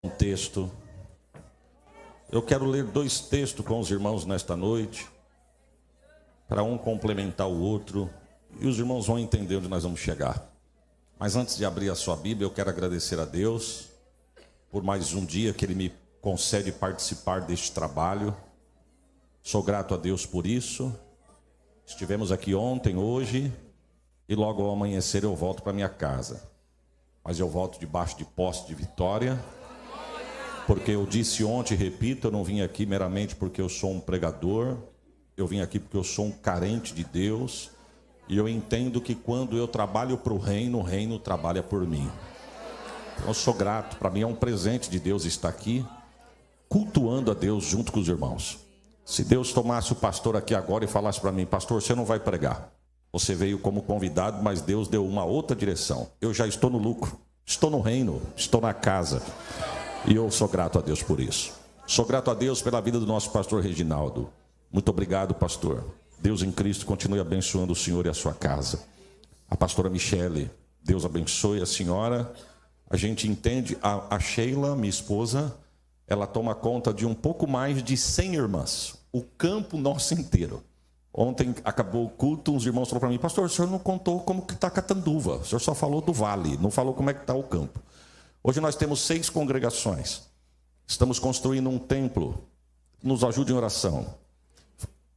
Um texto. Eu quero ler 2 textos com os irmãos nesta noite, para um complementar o outro, e os irmãos vão entender onde nós vamos chegar. Mas antes de abrir a sua Bíblia, eu quero agradecer a Deus por mais um dia que Ele me concede participar deste trabalho. Sou grato a Deus por isso. Estivemos aqui ontem, hoje, e logo ao amanhecer eu volto para minha casa. Mas eu volto debaixo de posse de vitória, porque eu disse ontem e repito, eu não vim aqui meramente porque eu sou um pregador, eu vim aqui porque eu sou um carente de Deus, e eu entendo que quando eu trabalho para o reino trabalha por mim. Então, eu sou grato, para mim é um presente de Deus estar aqui, cultuando a Deus junto com os irmãos. Se Deus tomasse o pastor aqui agora e falasse para mim: pastor, você não vai pregar, você veio como convidado, mas Deus deu uma outra direção. Eu já estou no lucro, estou no reino, estou na casa. E eu sou grato a Deus por isso. Sou grato a Deus pela vida do nosso pastor Reginaldo. Muito obrigado, pastor. Deus em Cristo continue abençoando o senhor e a sua casa. A pastora Michele, Deus abençoe a senhora. A gente entende, a Sheila, minha esposa, ela toma conta de um pouco mais de 100 irmãs. O campo nosso inteiro. Ontem acabou o culto, uns irmãos falaram para mim: pastor, o senhor não contou como que está Catanduva. O senhor só falou do vale, não falou como é que está o campo. Hoje nós temos 6 congregações. Estamos construindo um templo. Nos ajude em oração.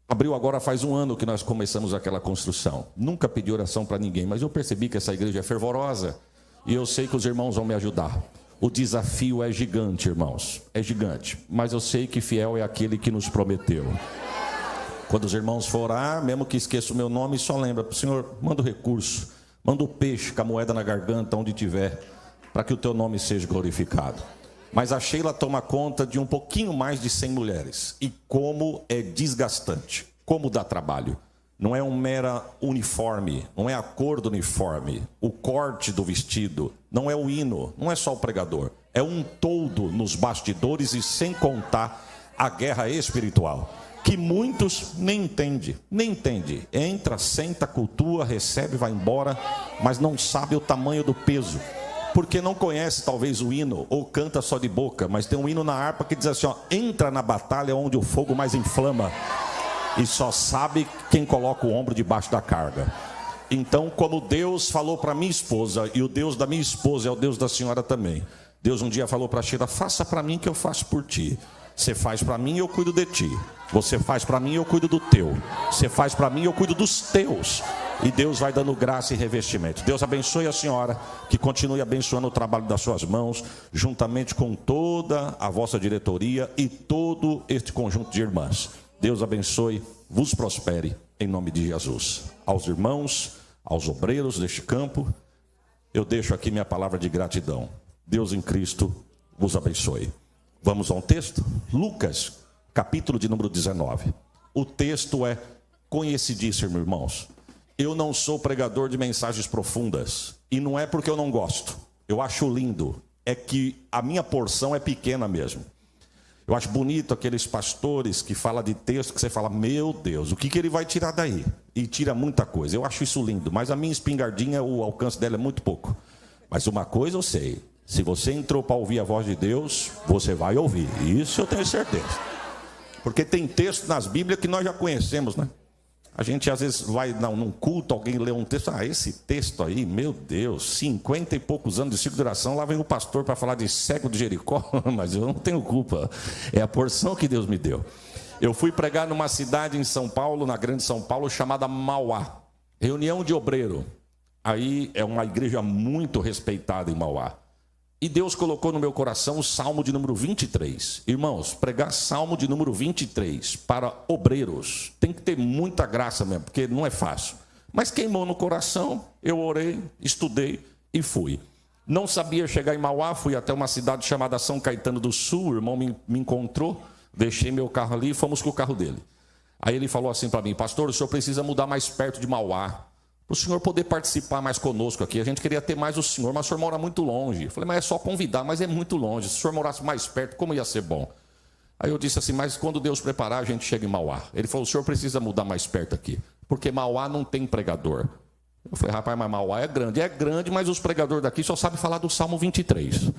Abriu agora faz 1 ano que nós começamos aquela construção. Nunca pedi oração para ninguém, mas eu percebi que essa igreja é fervorosa. E eu sei que os irmãos vão me ajudar. O desafio é gigante, irmãos. É gigante. Mas eu sei que fiel é aquele que nos prometeu. Quando os irmãos for orar, mesmo que esqueça o meu nome, só lembra: Senhor, manda o recurso. Manda o peixe com a moeda na garganta, onde tiver, para que o teu nome seja glorificado. Mas a Sheila toma conta de um pouquinho mais de 100 mulheres. E como é desgastante, como dá trabalho. Não é um mero uniforme, não é a cor do uniforme, o corte do vestido, não é o hino, não é só o pregador. É um todo nos bastidores, e sem contar a guerra espiritual, que muitos nem entendem. Entra, senta, cultua, recebe, vai embora, mas não sabe o tamanho do peso. Porque não conhece talvez o hino, ou canta só de boca, mas tem um hino na harpa que diz assim: ó, entra na batalha onde o fogo mais inflama, e só sabe quem coloca o ombro debaixo da carga. Então, como Deus falou para minha esposa, e o Deus da minha esposa é o Deus da senhora também, Deus um dia falou para a Sheila: faça para mim que eu faço por ti. Você faz para mim, eu cuido de ti. Você faz para mim, eu cuido do teu. Você faz para mim, eu cuido dos teus. E Deus vai dando graça e revestimento. Deus abençoe a senhora, que continue abençoando o trabalho das suas mãos, juntamente com toda a vossa diretoria e todo este conjunto de irmãs. Deus abençoe, vos prospere, em nome de Jesus. Aos irmãos, aos obreiros deste campo, eu deixo aqui minha palavra de gratidão. Deus em Cristo vos abençoe. Vamos a um texto? Lucas, capítulo de número 19. O texto é conhecidíssimo, irmãos. Eu não sou pregador de mensagens profundas. E não é porque eu não gosto. Eu acho lindo. É que a minha porção é pequena mesmo. Eu acho bonito aqueles pastores que falam de texto que você fala: meu Deus, o que ele vai tirar daí? E tira muita coisa. Eu acho isso lindo. Mas a minha espingardinha, o alcance dela é muito pouco. Mas uma coisa eu sei: se você entrou para ouvir a voz de Deus, você vai ouvir. Isso eu tenho certeza. Porque tem texto nas Bíblias que nós já conhecemos, né? A gente às vezes vai num culto, alguém lê um texto: esse texto aí, meu Deus, 50 e poucos anos de ciclo de duração, lá vem o pastor para falar de cego de Jericó. Mas eu não tenho culpa, é a porção que Deus me deu. Eu fui pregar numa cidade em São Paulo, na grande São Paulo, chamada Mauá. Reunião de obreiro. Aí é uma igreja muito respeitada em Mauá. E Deus colocou no meu coração o Salmo de número 23. Irmãos, pregar Salmo de número 23 para obreiros tem que ter muita graça mesmo, porque não é fácil. Mas queimou no coração, eu orei, estudei e fui. Não sabia chegar em Mauá, fui até uma cidade chamada São Caetano do Sul. O irmão me encontrou, deixei meu carro ali e fomos com o carro dele. Aí ele falou assim para mim: pastor, o senhor precisa mudar mais perto de Mauá, para o senhor poder participar mais conosco aqui. A gente queria ter mais o senhor, mas o senhor mora muito longe. Eu falei: mas é só convidar, mas é muito longe. Se o senhor morasse mais perto, como ia ser bom? Aí eu disse assim: mas quando Deus preparar, a gente chega em Mauá. Ele falou: o senhor precisa mudar mais perto aqui, porque Mauá não tem pregador. Eu falei, rapaz, mas Mauá é grande, mas os pregadores daqui só sabem falar do Salmo 23.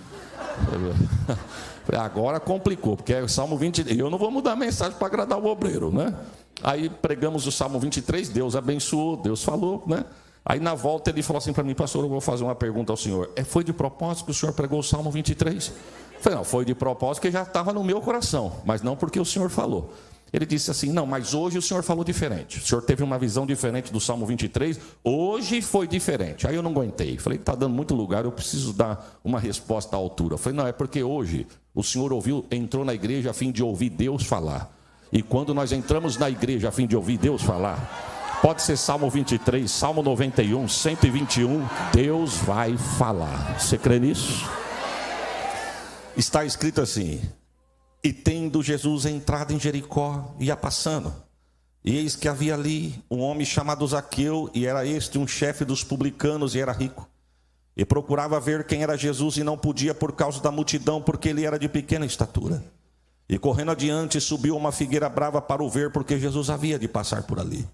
Falei, agora complicou, porque é o Salmo 23. Eu não vou mudar a mensagem para agradar o obreiro, né? Aí pregamos o Salmo 23, Deus abençoou, Deus falou, né? Aí na volta ele falou assim para mim, pastor, eu vou fazer uma pergunta ao senhor. Foi de propósito que o senhor pregou o Salmo 23? Eu falei, não, foi de propósito que já estava no meu coração, mas não porque o senhor falou. Ele disse assim, não, mas hoje o senhor falou diferente. O senhor teve uma visão diferente do Salmo 23, hoje foi diferente. Aí eu não aguentei. Falei, está dando muito lugar, eu preciso dar uma resposta à altura. Falei, não, é porque hoje o senhor entrou na igreja a fim de ouvir Deus falar. E quando nós entramos na igreja a fim de ouvir Deus falar, pode ser Salmo 23, Salmo 91, 121, Deus vai falar. Você crê nisso? Está escrito assim, e tendo Jesus entrado em Jericó, ia passando. E eis que havia ali um homem chamado Zaqueu, e era este um chefe dos publicanos, e era rico. E procurava ver quem era Jesus, e não podia por causa da multidão, porque ele era de pequena estatura. E correndo adiante, subiu uma figueira brava para o ver, porque Jesus havia de passar por ali.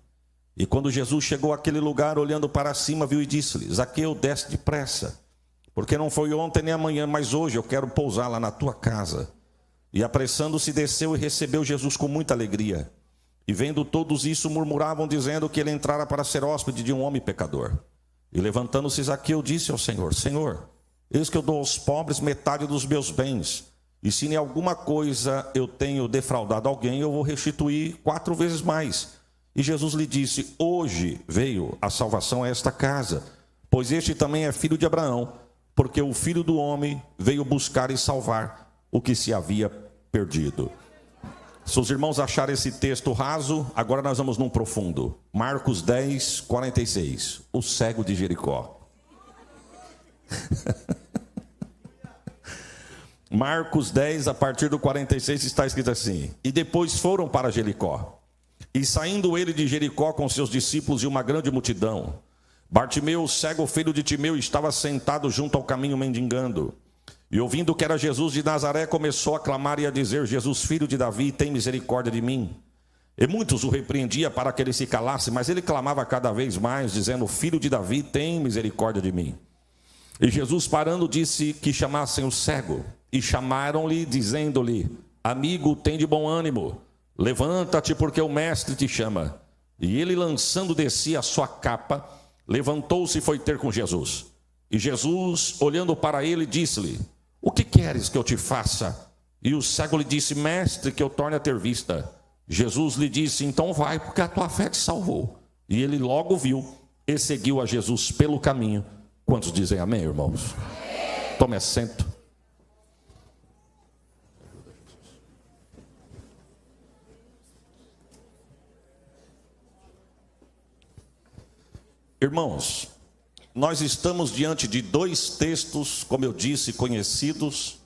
E quando Jesus chegou àquele lugar, olhando para cima, viu e disse-lhe, Zaqueu, desce depressa, porque não foi ontem nem amanhã, mas hoje eu quero pousar lá na tua casa. E apressando-se, desceu e recebeu Jesus com muita alegria. E vendo todos isso, murmuravam, dizendo que ele entrara para ser hóspede de um homem pecador. E levantando-se Zaqueu, disse ao Senhor, Senhor, eis que eu dou aos pobres metade dos meus bens. E se em alguma coisa eu tenho defraudado alguém, eu vou restituir 4 vezes mais. E Jesus lhe disse, hoje veio a salvação a esta casa, pois este também é filho de Abraão, porque o Filho do Homem veio buscar e salvar o que se havia perdido. Se os irmãos acharem esse texto raso, agora nós vamos num profundo. Marcos 10, 46. O cego de Jericó. Marcos 10, a partir do 46, está escrito assim. E depois foram para Jericó. E saindo ele de Jericó com seus discípulos e uma grande multidão, Bartimeu, o cego filho de Timeu, estava sentado junto ao caminho mendigando. E ouvindo que era Jesus de Nazaré, começou a clamar e a dizer, Jesus, filho de Davi, tem misericórdia de mim. E muitos o repreendiam para que ele se calasse, mas ele clamava cada vez mais, dizendo, filho de Davi, tem misericórdia de mim. E Jesus, parando, disse que chamassem o cego. E chamaram-lhe, dizendo-lhe, amigo, tem de bom ânimo, levanta-te, porque o mestre te chama. E ele, lançando de si a sua capa, levantou-se e foi ter com Jesus. E Jesus, olhando para ele, disse-lhe, o que queres que eu te faça? E o cego lhe disse, mestre, que eu torne a ter vista. Jesus lhe disse, então vai, porque a tua fé te salvou. E ele logo viu e seguiu a Jesus pelo caminho. Quantos dizem amém, irmãos? Tome assento. Irmãos, nós estamos diante de 2 textos, como eu disse, conhecidos,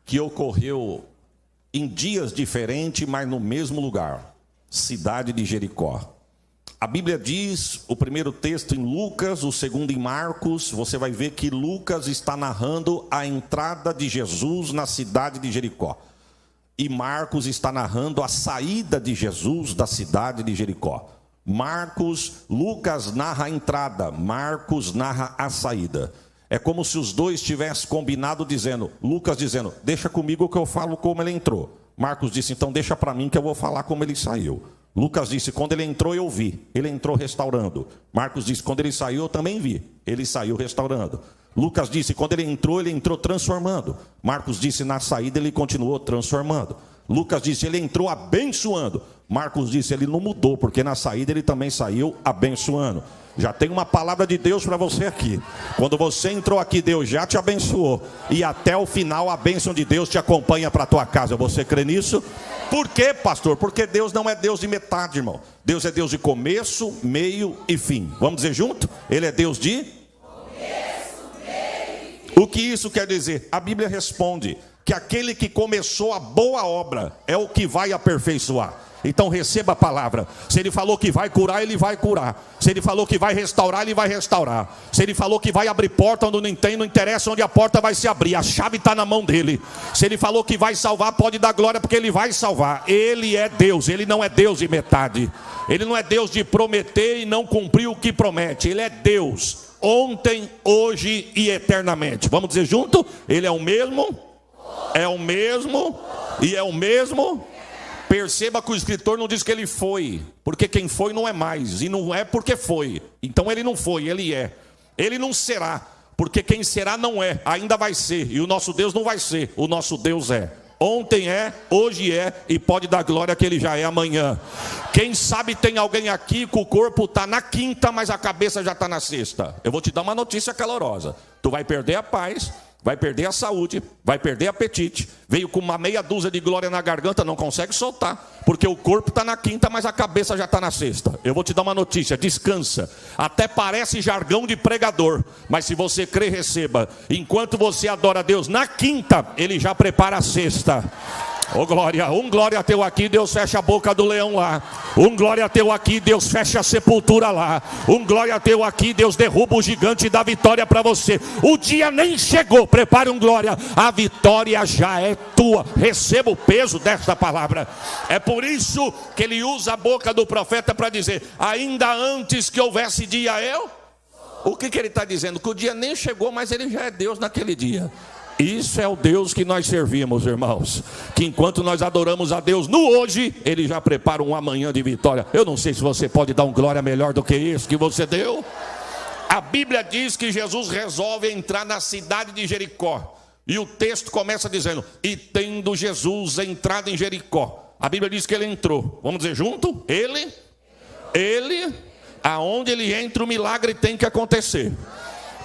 que ocorreu em dias diferentes, mas no mesmo lugar, cidade de Jericó. A Bíblia diz, o primeiro texto em Lucas, o segundo em Marcos, você vai ver que Lucas está narrando a entrada de Jesus na cidade de Jericó. E Marcos está narrando a saída de Jesus da cidade de Jericó. Lucas narra a entrada, Marcos narra a saída. É como se os dois tivessem combinado dizendo, Lucas dizendo, deixa comigo que eu falo como ele entrou. Marcos disse, então deixa para mim que eu vou falar como ele saiu. Lucas disse, quando ele entrou eu vi, ele entrou restaurando. Marcos disse, quando ele saiu eu também vi, ele saiu restaurando. Lucas disse, quando ele entrou transformando. Marcos disse, na saída ele continuou transformando. Lucas disse, ele entrou abençoando. Marcos disse, ele não mudou, porque na saída ele também saiu abençoando. Já tem uma palavra de Deus para você aqui. Quando você entrou aqui, Deus já te abençoou. E até o final a bênção de Deus te acompanha para a tua casa. Você crê nisso? Por quê, pastor? Porque Deus não é Deus de metade, irmão. Deus é Deus de começo, meio e fim. Vamos dizer junto? Ele é Deus de começo, meio e fim. O que isso quer dizer? A Bíblia responde que aquele que começou a boa obra é o que vai aperfeiçoar. então receba a palavra. Se Ele falou que vai curar, Ele vai curar. Se Ele falou que vai restaurar, Ele vai restaurar. Se Ele falou que vai abrir porta onde não tem, não interessa onde a porta vai se abrir, a chave está na mão dEle. Se Ele falou que vai salvar, pode dar glória, porque Ele vai salvar. Ele é Deus, Ele não é Deus de metade. Ele não é Deus de prometer e não cumprir o que promete. Ele é Deus, ontem, hoje e eternamente. Vamos dizer junto? Ele é o mesmo, é o mesmo e é o mesmo. Perceba que o escritor não diz que ele foi, porque quem foi não é mais, e não é porque foi. Então ele não foi, ele é. Ele não será, porque quem será não é, ainda vai ser. E o nosso Deus não vai ser, o nosso Deus é. Ontem é, hoje é, e pode dar glória que Ele já é amanhã. Quem sabe tem alguém aqui que o corpo está na quinta, mas a cabeça já está na sexta. Eu vou te dar uma notícia calorosa. Tu vai perder a paz, vai perder a saúde, vai perder apetite. Veio com uma meia dúzia de glória na garganta, não consegue soltar, porque o corpo está na quinta, mas a cabeça já está na sexta. Eu vou te dar uma notícia, descansa. Até parece jargão de pregador, mas se você crer, receba. Enquanto você adora a Deus na quinta, Ele já prepara a sexta. Oh glória, um glória teu aqui, Deus fecha a boca do leão lá. Um glória teu aqui, Deus fecha a sepultura lá. Um glória teu aqui, Deus derruba o gigante e dá vitória para você. O dia nem chegou, prepare um glória. A vitória já é tua. Receba o peso desta palavra. É por isso que ele usa a boca do profeta para dizer: ainda antes que houvesse dia eu. O que ele está dizendo? Que o dia nem chegou, mas ele já é Deus naquele dia. Isso é o Deus que nós servimos, irmãos. Que enquanto nós adoramos a Deus no hoje, Ele já prepara um amanhã de vitória. Eu não sei se você pode dar um glória melhor do que isso que você deu. A Bíblia diz que Jesus resolve entrar na cidade de Jericó. E o texto começa dizendo: e tendo Jesus entrado em Jericó. A Bíblia diz que ele entrou. Vamos dizer junto? Ele, aonde ele entra, o milagre tem que acontecer.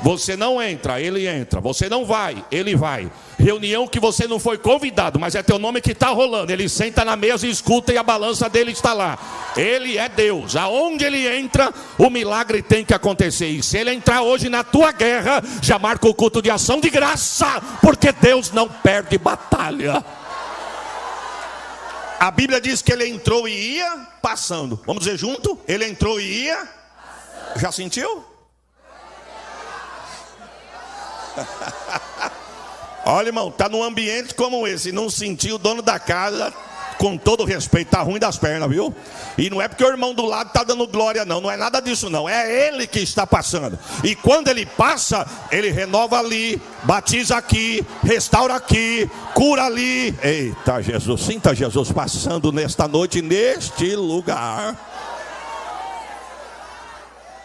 Você não entra, ele entra. Você não vai, ele vai. Reunião que você não foi convidado, mas é teu nome que está rolando. Ele senta na mesa e escuta, e a balança dele está lá. Ele é Deus. Aonde ele entra, o milagre tem que acontecer. E se ele entrar hoje na tua guerra, já marca o culto de ação de graça, porque Deus não perde batalha. A Bíblia diz que ele entrou e ia passando. Vamos dizer junto? Ele entrou e ia. Já sentiu? Olha, irmão, está num ambiente como esse, não sentiu, o dono da casa, com todo respeito, está ruim das pernas, viu? E não é porque o irmão do lado está dando glória, não é nada disso não, é ele que está passando. E quando ele passa, ele renova ali, batiza aqui, restaura aqui, cura ali. Eita Jesus, sinta Jesus passando nesta noite, neste lugar.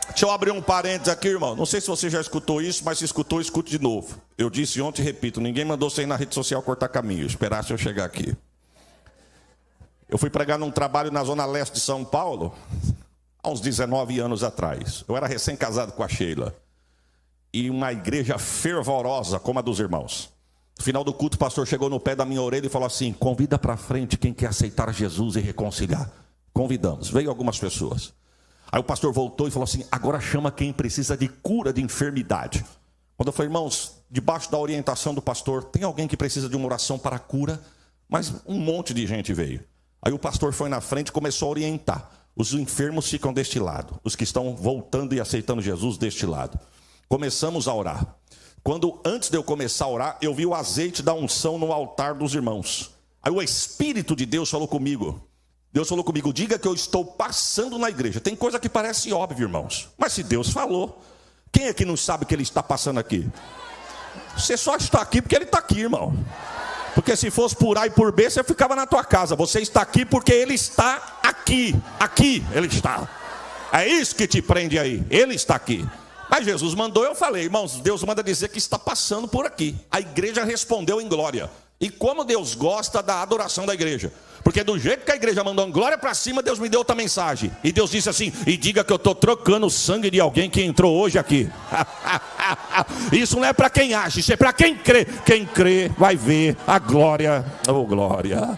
Deixa eu abrir um parênteses aqui, irmão. Não sei se você já escutou isso, mas se escutou, escute de novo. Eu disse ontem e repito: ninguém mandou você ir na rede social cortar caminho, esperar se eu chegar aqui. Eu fui pregar num trabalho na zona leste de São Paulo, há uns 19 anos atrás. Eu era recém-casado com a Sheila. E uma igreja fervorosa como a dos irmãos. No final do culto, o pastor chegou no pé da minha orelha e falou assim: convida para frente quem quer aceitar Jesus e reconciliar. Convidamos, veio algumas pessoas. Aí o pastor voltou e falou assim: agora chama quem precisa de cura de enfermidade. Quando eu falei: irmãos, debaixo da orientação do pastor, tem alguém que precisa de uma oração para a cura? Mas um monte de gente veio. Aí o pastor foi na frente e começou a orientar. Os enfermos ficam deste lado, os que estão voltando e aceitando Jesus deste lado. Começamos a orar. Antes de eu começar a orar, eu vi o azeite da unção no altar dos irmãos. Aí o Espírito de Deus falou comigo. Deus falou comigo: diga que eu estou passando na igreja. Tem coisa que parece óbvio, irmãos, mas se Deus falou, quem é que não sabe que Ele está passando aqui? Você só está aqui porque Ele está aqui, irmão. Porque se fosse por A e por B, você ficava na tua casa. Você está aqui porque Ele está aqui. Aqui Ele está. É isso que te prende aí. Ele está aqui. Mas Jesus mandou, eu falei: irmãos, Deus manda dizer que está passando por aqui. A igreja respondeu em glória. E como Deus gosta da adoração da igreja. Porque do jeito que a igreja mandou glória para cima, Deus me deu outra mensagem. E Deus disse assim: e diga que eu estou trocando o sangue de alguém que entrou hoje aqui. Isso não é para quem acha, isso é para quem crê. Quem crê vai ver a glória. Oh glória.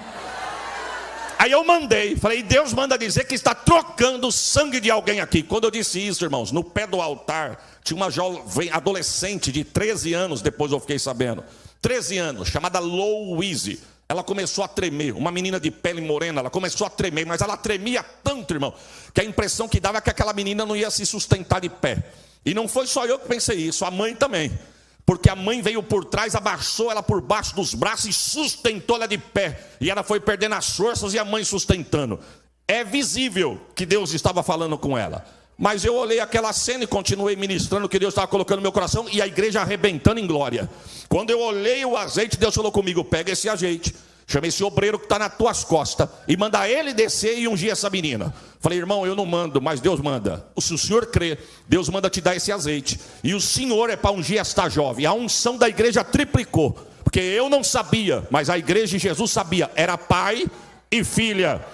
Aí eu mandei, falei: Deus manda dizer que está trocando o sangue de alguém aqui. Quando eu disse isso, irmãos, no pé do altar tinha uma jovem adolescente de 13 anos, depois eu fiquei sabendo. 13 anos, chamada Louise. ela começou a tremer. Uma menina de pele morena, ela começou a tremer, mas ela tremia tanto, irmão, que a impressão que dava é que aquela menina não ia se sustentar de pé. E não foi só eu que pensei isso, a mãe também. Porque a mãe veio por trás, abaixou ela por baixo dos braços e sustentou ela de pé. E ela foi perdendo as forças e a mãe sustentando. É visível que Deus estava falando com ela. Mas eu olhei aquela cena e continuei ministrando o que Deus estava colocando no meu coração, e a igreja arrebentando em glória. Quando eu olhei o azeite, Deus falou comigo: pega esse azeite, chama esse obreiro que está nas tuas costas e manda ele descer e ungir essa menina. Falei: irmão, eu não mando, mas Deus manda. Se o senhor crê, Deus manda te dar esse azeite. E o senhor é para ungir esta jovem. A unção da igreja triplicou. Porque eu não sabia, mas a igreja de Jesus sabia. Era pai e filha.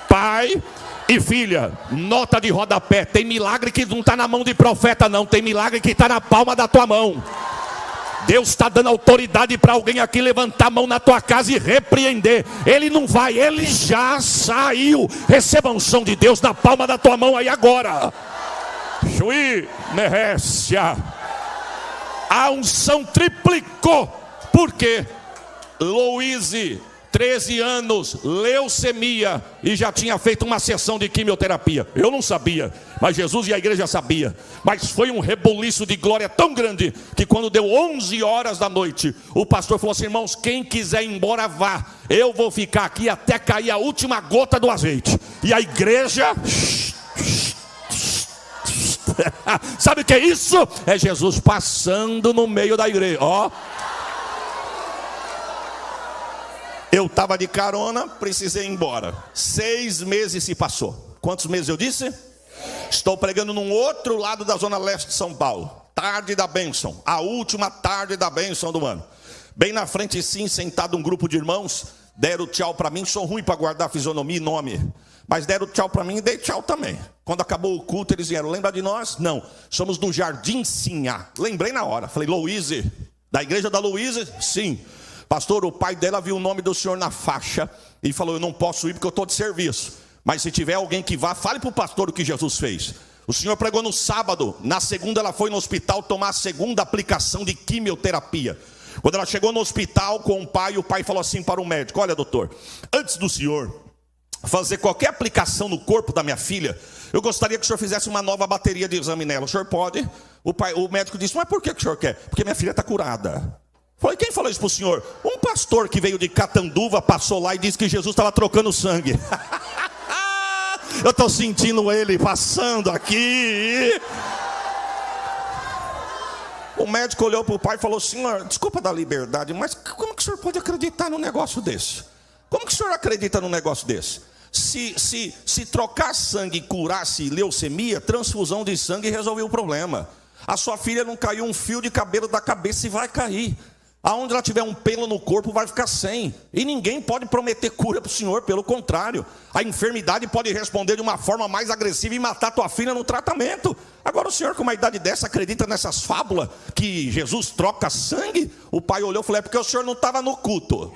Pai e filha. Nota de rodapé. Tem milagre que não está na mão de profeta, não. Tem milagre que está na palma da tua mão. Deus está dando autoridade para alguém aqui levantar a mão na tua casa e repreender. Ele não vai, ele já saiu. Receba a unção de Deus na palma da tua mão aí agora. Chuí, Nerrécia. A unção triplicou. Por quê? Louise, 13 anos, leucemia, e já tinha feito uma sessão de quimioterapia. Eu não sabia, mas Jesus e a igreja sabia. Mas foi um rebuliço de glória tão grande, que quando deu 11 horas da noite, o pastor falou assim: irmãos, quem quiser ir embora, vá. Eu vou ficar aqui até cair a última gota do azeite. E a igreja... Sabe o que é isso? É Jesus passando no meio da igreja. Ó, eu estava de carona, precisei ir embora. 6 meses se passou. Quantos meses eu disse? Estou pregando num outro lado da zona leste de São Paulo. Tarde da bênção, a última tarde da bênção do ano. Bem na frente, sim, sentado um grupo de irmãos. Deram tchau para mim. Sou ruim para guardar fisionomia e nome, mas deram tchau para mim e dei tchau também. Quando acabou o culto, eles vieram: lembra de nós? Não, somos do Jardim Sinhá. Lembrei na hora. Falei: Louise, da igreja da Louise? Sim. Pastor, o pai dela viu o nome do senhor na faixa e falou: eu não posso ir porque eu estou de serviço. Mas se tiver alguém que vá, fale para o pastor o que Jesus fez. O senhor pregou no sábado. Na segunda ela foi no hospital tomar a segunda aplicação de quimioterapia. Quando ela chegou no hospital com o pai falou assim para o médico: olha, doutor, antes do senhor fazer qualquer aplicação no corpo da minha filha, eu gostaria que o senhor fizesse uma nova bateria de exame nela. O senhor pode? O médico disse: mas por que o senhor quer? Porque minha filha está curada. Falei: quem falou isso para o senhor? Um pastor que veio de Catanduva, passou lá e disse que Jesus estava trocando sangue. Eu estou sentindo ele passando aqui. O médico olhou para o pai e falou: senhor, desculpa da liberdade, mas como que o senhor pode acreditar num negócio desse? Como que o senhor acredita num negócio desse? Se trocar sangue e curasse leucemia, transfusão de sangue resolveu o problema. A sua filha não caiu um fio de cabelo da cabeça e vai cair. Aonde ela tiver um pelo no corpo vai ficar sem. E ninguém pode prometer cura para o senhor. Pelo contrário, a enfermidade pode responder de uma forma mais agressiva e matar tua filha no tratamento. Agora o senhor com uma idade dessa acredita nessas fábulas que Jesus troca sangue? O pai olhou e falou: é porque o senhor não estava no culto.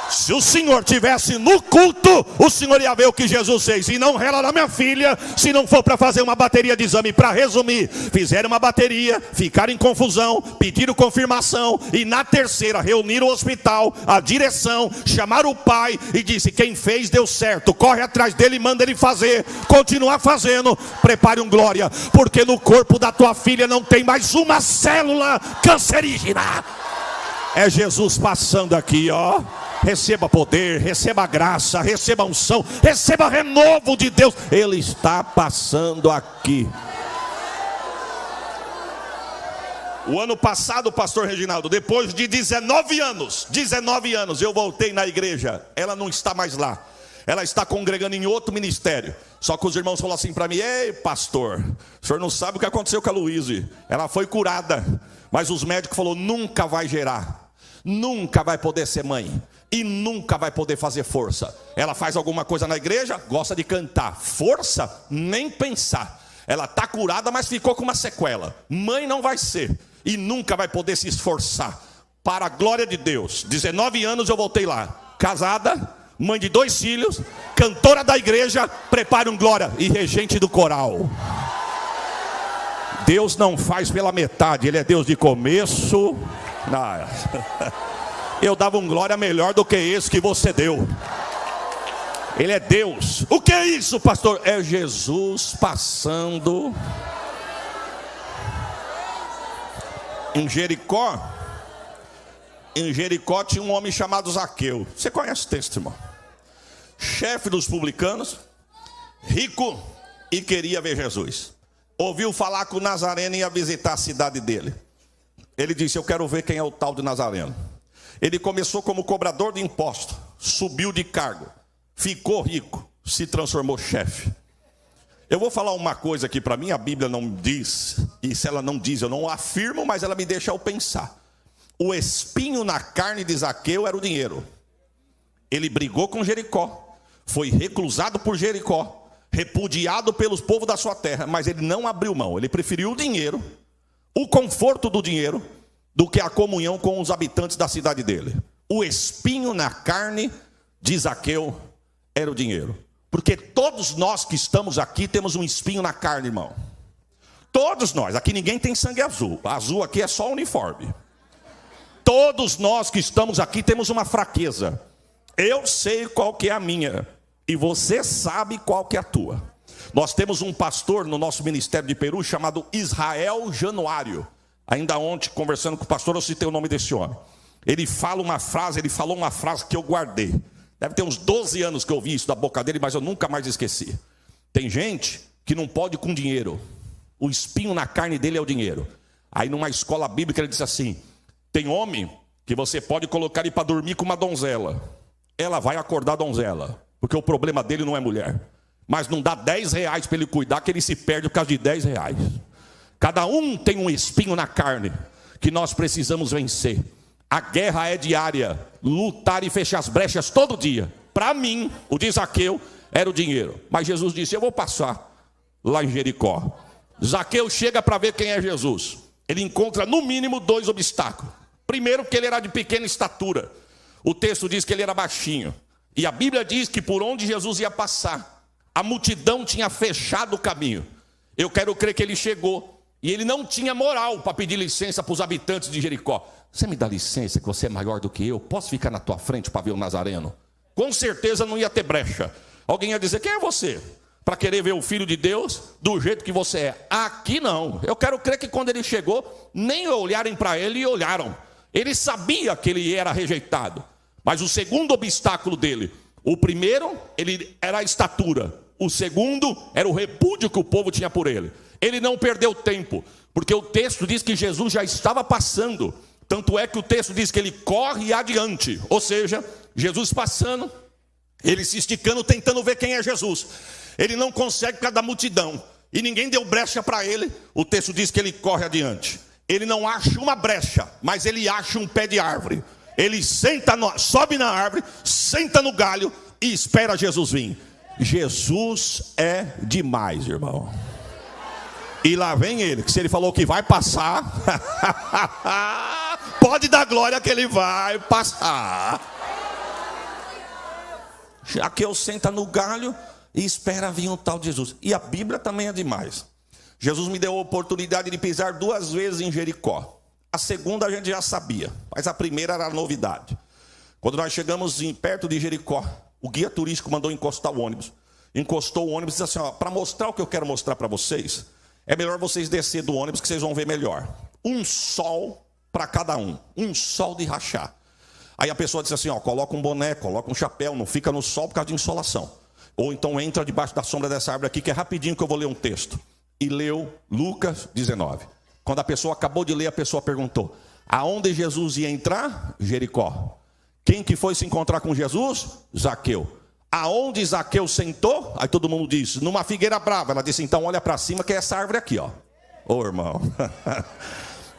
Se o senhor tivesse no culto, o senhor ia ver o que Jesus fez. E não rela na minha filha, se não for para fazer uma bateria de exame. Para resumir, fizeram uma bateria, ficaram em confusão, pediram confirmação, e na terceira reuniram o hospital, a direção, chamaram o pai e disse: quem fez deu certo, corre atrás dele e manda ele fazer, continuar fazendo. Prepare um glória, porque no corpo da tua filha não tem mais uma célula cancerígena. É Jesus passando aqui, ó. Receba poder, receba graça, receba unção, receba renovo de Deus. Ele está passando aqui. O ano passado, pastor Reginaldo, depois de 19 anos, eu voltei na igreja. Ela não está mais lá. Ela está congregando em outro ministério. Só que os irmãos falaram assim para mim: ei, pastor, o senhor não sabe o que aconteceu com a Louise. Ela foi curada, mas os médicos falaram: nunca vai gerar, nunca vai poder ser mãe, e nunca vai poder fazer força. Ela faz alguma coisa na igreja, gosta de cantar. Força, nem pensar. Ela está curada, mas ficou com uma sequela. Mãe não vai ser, e nunca vai poder se esforçar. Para a glória de Deus, 19 anos eu voltei lá. Casada, mãe de 2 filhos, cantora da igreja, prepare um glória, e regente do coral. Deus não faz pela metade, Ele é Deus de começo. Eu dava um glória melhor do que esse que você deu. Ele é Deus. O que é isso, pastor? É Jesus passando em Jericó. Em Jericó tinha um homem chamado Zaqueu. Você conhece o texto, irmão? Chefe dos publicanos, rico, e queria ver Jesus. Ouviu falar que o Nazareno ia visitar a cidade dele. Ele disse: eu quero ver quem é o tal de Nazareno. Ele começou como cobrador de impostos, subiu de cargo, ficou rico, se transformou chefe. Eu vou falar uma coisa que para mim a Bíblia não diz, e se ela não diz eu não afirmo, mas ela me deixa ao pensar. O espinho na carne de Zaqueu era o dinheiro. Ele brigou com Jericó, foi reclusado por Jericó, repudiado pelos povos da sua terra, mas ele não abriu mão. Ele preferiu o dinheiro, o conforto do dinheiro, do que a comunhão com os habitantes da cidade dele. O espinho na carne de Zaqueu era o dinheiro. Porque todos nós que estamos aqui temos um espinho na carne, irmão. Todos nós, aqui ninguém tem sangue azul. Azul aqui é só uniforme. Todos nós que estamos aqui temos uma fraqueza. Eu sei qual que é a minha, e você sabe qual que é a tua. Nós temos um pastor no nosso ministério de Peru chamado Israel Januário. Ainda ontem, conversando com o pastor, eu citei o nome desse homem. Ele falou uma frase que eu guardei. Deve ter uns 12 anos que eu ouvi isso da boca dele, mas eu nunca mais esqueci. Tem gente que não pode com dinheiro. O espinho na carne dele é o dinheiro. Aí numa escola bíblica ele disse assim: tem homem que você pode colocar ele para dormir com uma donzela. Ela vai acordar a donzela, porque o problema dele não é mulher. Mas não dá 10 reais para ele cuidar, que ele se perde por causa de 10 reais. Cada um tem um espinho na carne que nós precisamos vencer. A guerra é diária, lutar e fechar as brechas todo dia. Para mim, o de Zaqueu era o dinheiro. Mas Jesus disse: eu vou passar lá em Jericó. Zaqueu chega para ver quem é Jesus. Ele encontra no mínimo 2 obstáculos. Primeiro, que ele era de pequena estatura. O texto diz que ele era baixinho. E a Bíblia diz que por onde Jesus ia passar, a multidão tinha fechado o caminho. Eu quero crer que ele chegou e ele não tinha moral para pedir licença para os habitantes de Jericó. Você me dá licença, que você é maior do que eu? Posso ficar na tua frente para ver o Nazareno? Com certeza não ia ter brecha. Alguém ia dizer: quem é você? Para querer ver o Filho de Deus do jeito que você é. Aqui não. Eu quero crer que quando ele chegou, nem olharem para ele e olharam. Ele sabia que ele era rejeitado. Mas o segundo obstáculo dele, o primeiro, ele era a estatura. O segundo era o repúdio que o povo tinha por ele. Ele não perdeu tempo, porque o texto diz que Jesus já estava passando. Tanto é que o texto diz que ele corre adiante. Ou seja, Jesus passando, ele se esticando, tentando ver quem é Jesus. Ele não consegue por causa da multidão. E ninguém deu brecha para ele. O texto diz que ele corre adiante. Ele não acha uma brecha, mas ele acha um pé de árvore. Ele sobe na árvore, senta no galho e espera Jesus vir. Jesus é demais, irmão. E lá vem ele, que se ele falou que vai passar, pode dar glória que ele vai passar. Zaqueu senta no galho e espera vir um tal de Jesus. E a Bíblia também é demais. Jesus me deu a oportunidade de pisar 2 vezes em Jericó. A segunda a gente já sabia, mas a primeira era a novidade. Quando nós chegamos perto de Jericó, o guia turístico mandou encostar o ônibus. Encostou o ônibus e disse assim: para mostrar o que eu quero mostrar para vocês, é melhor vocês descer do ônibus que vocês vão ver melhor. Um sol para cada um sol de rachar. Aí a pessoa disse assim: coloca um boné, coloca um chapéu, não fica no sol por causa de insolação. Ou então entra debaixo da sombra dessa árvore aqui, que é rapidinho que eu vou ler um texto. E leu Lucas 19. Quando a pessoa acabou de ler, a pessoa perguntou: aonde Jesus ia entrar? Jericó. Quem que foi se encontrar com Jesus? Zaqueu. Aonde Zaqueu sentou? Aí todo mundo disse: numa figueira brava. Ela disse: então olha para cima que é essa árvore aqui, ó. Ô irmão,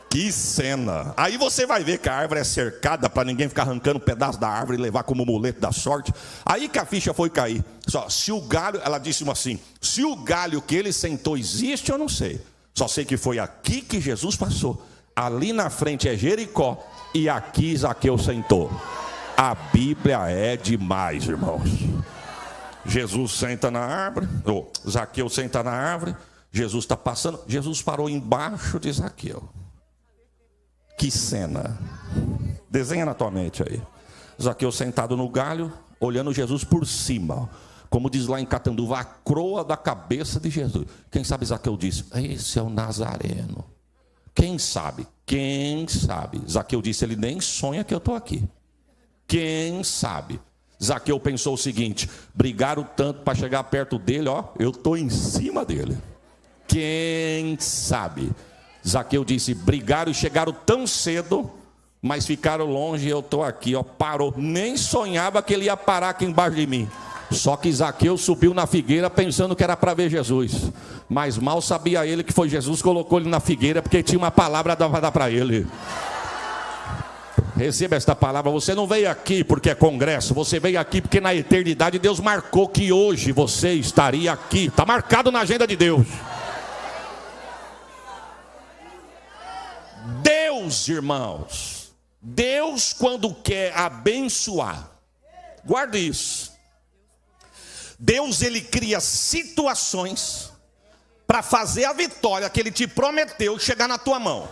que cena. Aí você vai ver que a árvore é cercada para ninguém ficar arrancando um pedaço da árvore e levar como muleta da sorte. Aí que a ficha foi cair. Só, se o galho, ela disse assim: se o galho que ele sentou existe, eu não sei. Só sei que foi aqui que Jesus passou. Ali na frente é Jericó e aqui Zaqueu sentou. A Bíblia é demais, irmãos. Jesus senta na árvore, Zaqueu senta na árvore. Jesus está passando, Jesus parou embaixo de Zaqueu. Que cena! Desenha na tua mente aí. Zaqueu sentado no galho, olhando Jesus por cima. Como diz lá em Catanduva, a croa da cabeça de Jesus. Quem sabe Zaqueu disse, esse é o Nazareno. Quem sabe? Quem sabe? Zaqueu disse, ele nem sonha que eu estou aqui. Quem sabe? Zaqueu pensou o seguinte, brigaram tanto para chegar perto dele, ó, eu estou em cima dele. Quem sabe? Zaqueu disse, brigaram e chegaram tão cedo, mas ficaram longe e eu estou aqui, ó, parou. Nem sonhava que ele ia parar aqui embaixo de mim. Só que Zaqueu subiu na figueira pensando que era para ver Jesus. Mas mal sabia ele que foi Jesus que colocou ele na figueira, porque tinha uma palavra para dar para ele. Receba esta palavra, você não veio aqui porque é congresso, você veio aqui porque na eternidade Deus marcou que hoje você estaria aqui. Está marcado na agenda de Deus. Deus, irmãos, Deus quando quer abençoar, guarde isso. Deus, ele cria situações para fazer a vitória que ele te prometeu chegar na tua mão.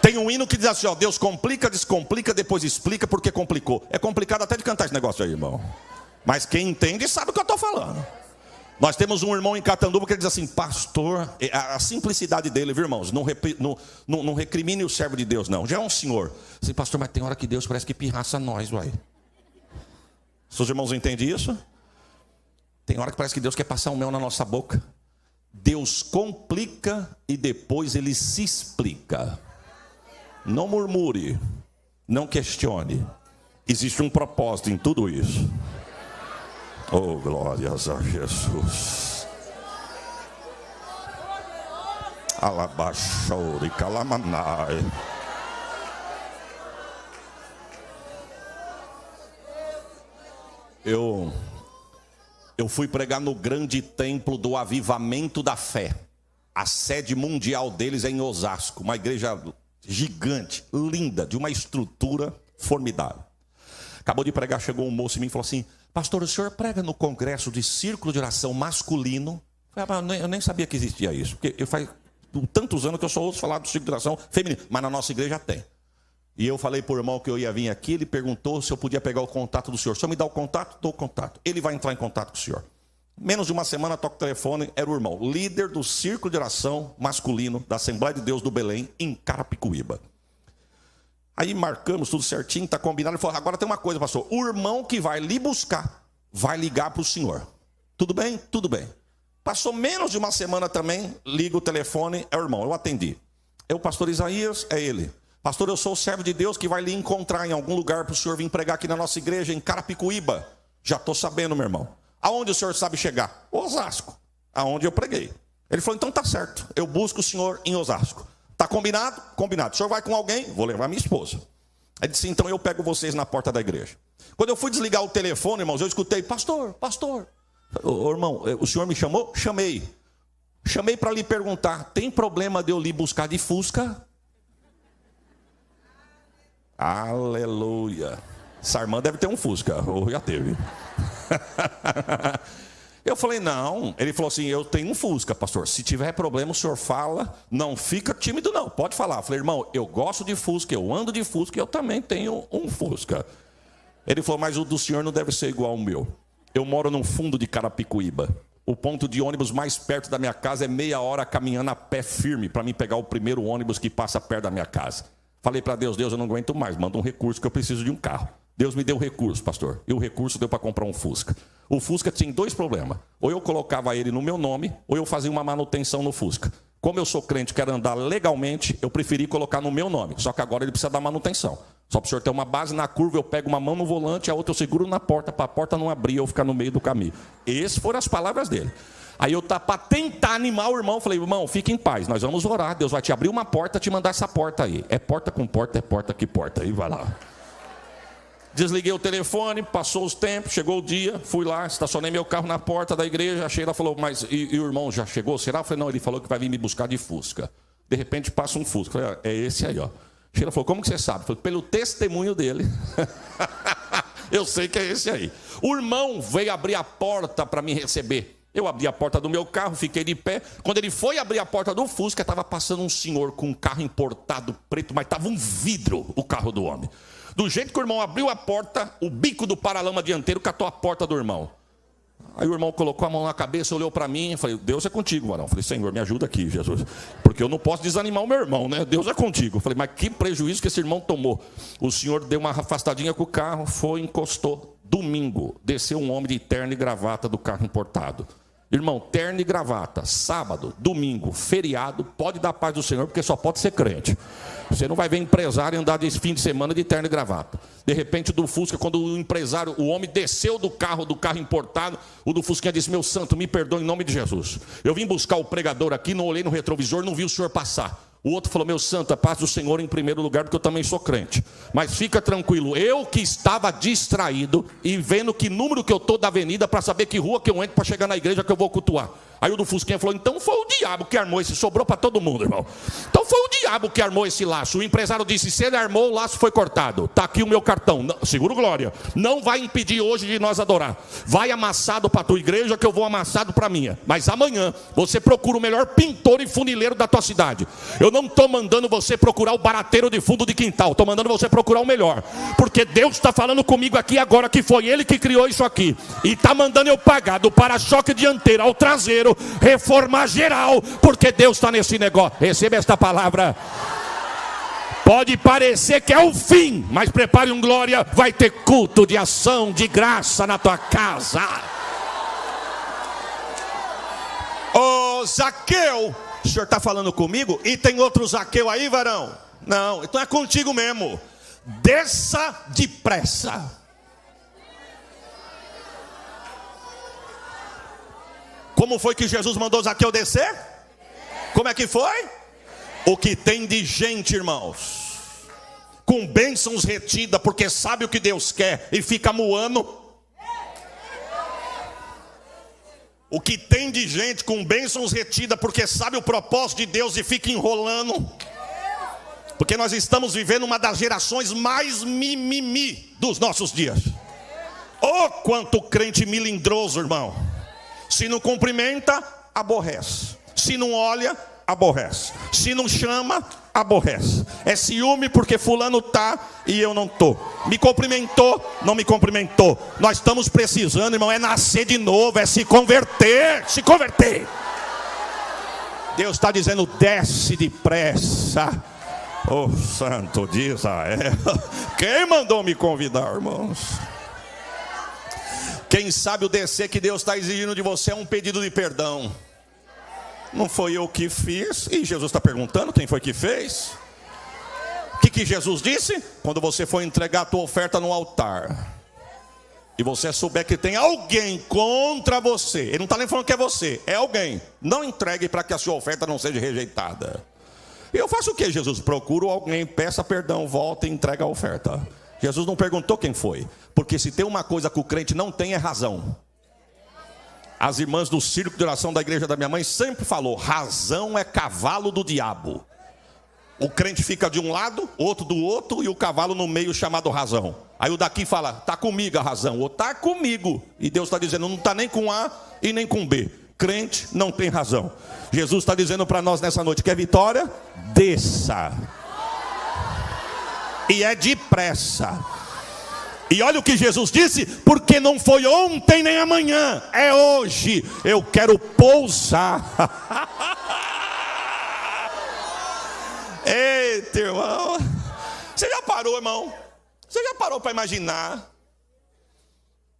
Tem um hino que diz assim, ó, Deus complica, descomplica, depois explica porque complicou. É complicado até de cantar esse negócio aí, irmão. Mas quem entende sabe o que eu estou falando. Nós temos um irmão em Catanduva que ele diz assim, pastor, a simplicidade dele, viu, irmãos? Não recrimine o servo de Deus, não. Já é um senhor. Assim, pastor, mas tem hora que Deus parece que pirraça nós, uai. Seus irmãos entendem isso? Tem hora que parece que Deus quer passar um mel na nossa boca. Deus complica e depois ele se explica. Não murmure, não questione. Existe um propósito em tudo isso. Oh, glórias a Jesus. Alabaxore, calamanai. Eu fui pregar no grande templo do Avivamento da Fé. A sede mundial deles é em Osasco, uma igreja gigante, linda, de uma estrutura formidável. Acabou de pregar, chegou um moço em mim e falou assim, pastor, o senhor prega no congresso de círculo de oração masculino? Eu nem sabia que existia isso, porque eu faz tantos anos que eu só ouço falar do círculo de oração feminino, mas na nossa igreja tem. E eu falei para o irmão que eu ia vir aqui, ele perguntou se eu podia pegar o contato do senhor. O senhor me dá o contato? Dou o contato. Ele vai entrar em contato com o senhor. Menos de uma semana, toca o telefone, era o irmão, líder do círculo de oração masculino da Assembleia de Deus do Belém, em Carapicuíba. Aí marcamos tudo certinho, está combinado. Ele falou, agora tem uma coisa, pastor, o irmão que vai lhe buscar, vai ligar para o senhor. Tudo bem? Tudo bem. Passou menos de uma semana também, liga o telefone, é o irmão, eu atendi. É o pastor Isaías, é ele. Pastor, eu sou o servo de Deus que vai lhe encontrar em algum lugar para o senhor vir pregar aqui na nossa igreja, em Carapicuíba. Já estou sabendo, meu irmão. Aonde o senhor sabe chegar? Osasco, aonde eu preguei. Ele falou, então tá certo, eu busco o senhor em Osasco. Tá combinado? Combinado. O senhor vai com alguém? Vou levar minha esposa. Ele disse, então eu pego vocês na porta da igreja. Quando eu fui desligar o telefone, irmãos, eu escutei, pastor. Ô, irmão, o senhor me chamou? Chamei. Chamei para lhe perguntar, tem problema de eu lhe buscar de Fusca? Aleluia. Essa irmã deve ter um Fusca, ou já teve. Eu falei, não. Ele falou assim, eu tenho um Fusca, pastor. Se tiver problema, o senhor fala. Não fica tímido, não. Pode falar. Eu falei, irmão, eu gosto de Fusca, eu ando de Fusca, eu também tenho um Fusca. Ele falou, mas o do senhor não deve ser igual ao meu. Eu moro no fundo de Carapicuíba. O ponto de ônibus mais perto da minha casa é meia hora caminhando a pé firme para mim pegar o primeiro ônibus que passa perto da minha casa. Falei para Deus, eu não aguento mais, manda um recurso que eu preciso de um carro. Deus me deu o recurso, pastor. E o recurso deu para comprar um Fusca. O Fusca tinha dois problemas. Ou eu colocava ele no meu nome, ou eu fazia uma manutenção no Fusca. Como eu sou crente, quero andar legalmente, eu preferi colocar no meu nome. Só que agora ele precisa dar manutenção. Só para o senhor ter uma base na curva, eu pego uma mão no volante, a outra eu seguro na porta, para a porta não abrir, eu ficar no meio do caminho. Essas foram as palavras dele. Aí eu, para tentar animar o irmão, falei, irmão, fique em paz, nós vamos orar, Deus vai te abrir uma porta, te mandar essa porta aí. É porta com porta, é porta que porta. Aí vai lá. Desliguei o telefone, passou os tempos, chegou o dia, fui lá, estacionei meu carro na porta da igreja, a Sheila falou, mas e o irmão já chegou? Será? Eu falei, não, ele falou que vai vir me buscar de Fusca. De repente passa um Fusca. Eu falei, é esse aí, ó. A Sheila falou, como que você sabe? Eu falei, pelo testemunho dele. Eu sei que é esse aí. O irmão veio abrir a porta para me receber. Eu abri a porta do meu carro, fiquei de pé. Quando ele foi abrir a porta do Fusca, estava passando um senhor com um carro importado preto, mas estava um vidro o carro do homem. Do jeito que o irmão abriu a porta, o bico do paralama dianteiro catou a porta do irmão. Aí o irmão colocou a mão na cabeça, olhou para mim e falei, Deus é contigo, varão. Falei, Senhor, me ajuda aqui, Jesus. Porque eu não posso desanimar o meu irmão, né? Deus é contigo. Falei, mas que prejuízo que esse irmão tomou. O senhor deu uma afastadinha com o carro, foi, encostou. Domingo, desceu um homem de terno e gravata do carro importado. Irmão, terno e gravata, sábado, domingo, feriado, pode dar paz do Senhor, porque só pode ser crente. Você não vai ver empresário andar desse fim de semana de terno e gravata. De repente, do Fusca, quando o empresário, o homem desceu do carro importado, o do Fusquinha disse, meu santo, me perdoe em nome de Jesus. Eu vim buscar o pregador aqui, não olhei no retrovisor, não vi o senhor passar. O outro falou, meu santo, a paz do Senhor em primeiro lugar, porque eu também sou crente. Mas fica tranquilo, eu que estava distraído e vendo que número que eu estou da avenida para saber que rua que eu entro para chegar na igreja que eu vou cultuar. Aí o do Fusquinha falou, então foi o diabo que armou esse, sobrou para todo mundo, irmão. Então foi o diabo que armou esse laço. O empresário disse, se ele armou, o laço foi cortado. Está aqui o meu cartão, não, seguro glória. Não vai impedir hoje de nós adorar. Vai amassado para a tua igreja que eu vou amassado para a minha. Mas amanhã você procura o melhor pintor e funileiro da tua cidade. Eu não estou mandando você procurar o barateiro de fundo de quintal. Estou mandando você procurar o melhor. Porque Deus está falando comigo aqui agora que foi Ele que criou isso aqui. E está mandando eu pagar do para-choque dianteiro ao traseiro, reformar geral, porque Deus está nesse negócio. Receba esta palavra. Pode parecer que é o fim, mas prepare um glória. Vai ter culto de ação, de graça na tua casa. Ô Zaqueu, o senhor está falando comigo? E tem outro Zaqueu aí, varão? Não, então é contigo mesmo. Desça depressa. Como foi que Jesus mandou Zaqueu descer? Como é que foi? O que tem de gente, irmãos, com bênçãos retida, porque sabe o que Deus quer e fica moando. O que tem de gente com bênçãos retida, porque sabe o propósito de Deus e fica enrolando. Porque nós estamos vivendo uma das gerações mais mimimi dos nossos dias. Oh, quanto crente milindroso, irmão. Se não cumprimenta, aborrece. Se não olha, aborrece. Se não chama, aborrece. É ciúme porque fulano tá e eu não tô. Me cumprimentou, não me cumprimentou. Nós estamos precisando, irmão, é nascer de novo, é se converter. Se converter. Deus está dizendo, desce depressa. Oh, santo de Israel. Quem mandou me convidar, irmãos? Quem sabe o descer que Deus está exigindo de você é um pedido de perdão. Não foi eu que fiz. E Jesus está perguntando quem foi que fez. O que Jesus disse? Quando você for entregar a tua oferta no altar e você souber que tem alguém contra você, ele não está nem falando que é você, é alguém, não entregue para que a sua oferta não seja rejeitada. E eu faço o que, Jesus? Procuro alguém, peça perdão, volta e entrega a oferta. Jesus não perguntou quem foi, porque se tem uma coisa que o crente não tem é razão. As irmãs do círculo de oração da igreja da minha mãe sempre falou, razão é cavalo do diabo. O crente fica de um lado, outro do outro, e o cavalo no meio chamado razão. Aí o daqui fala, está comigo a razão, ou está comigo. E Deus está dizendo, não está nem com A e nem com B. Crente não tem razão. Jesus está dizendo para nós nessa noite, quer vitória? Desça. E é depressa. E olha o que Jesus disse, porque não foi ontem nem amanhã, é hoje. Eu quero pousar. Eita, irmão. Você já parou, irmão? Você já parou para imaginar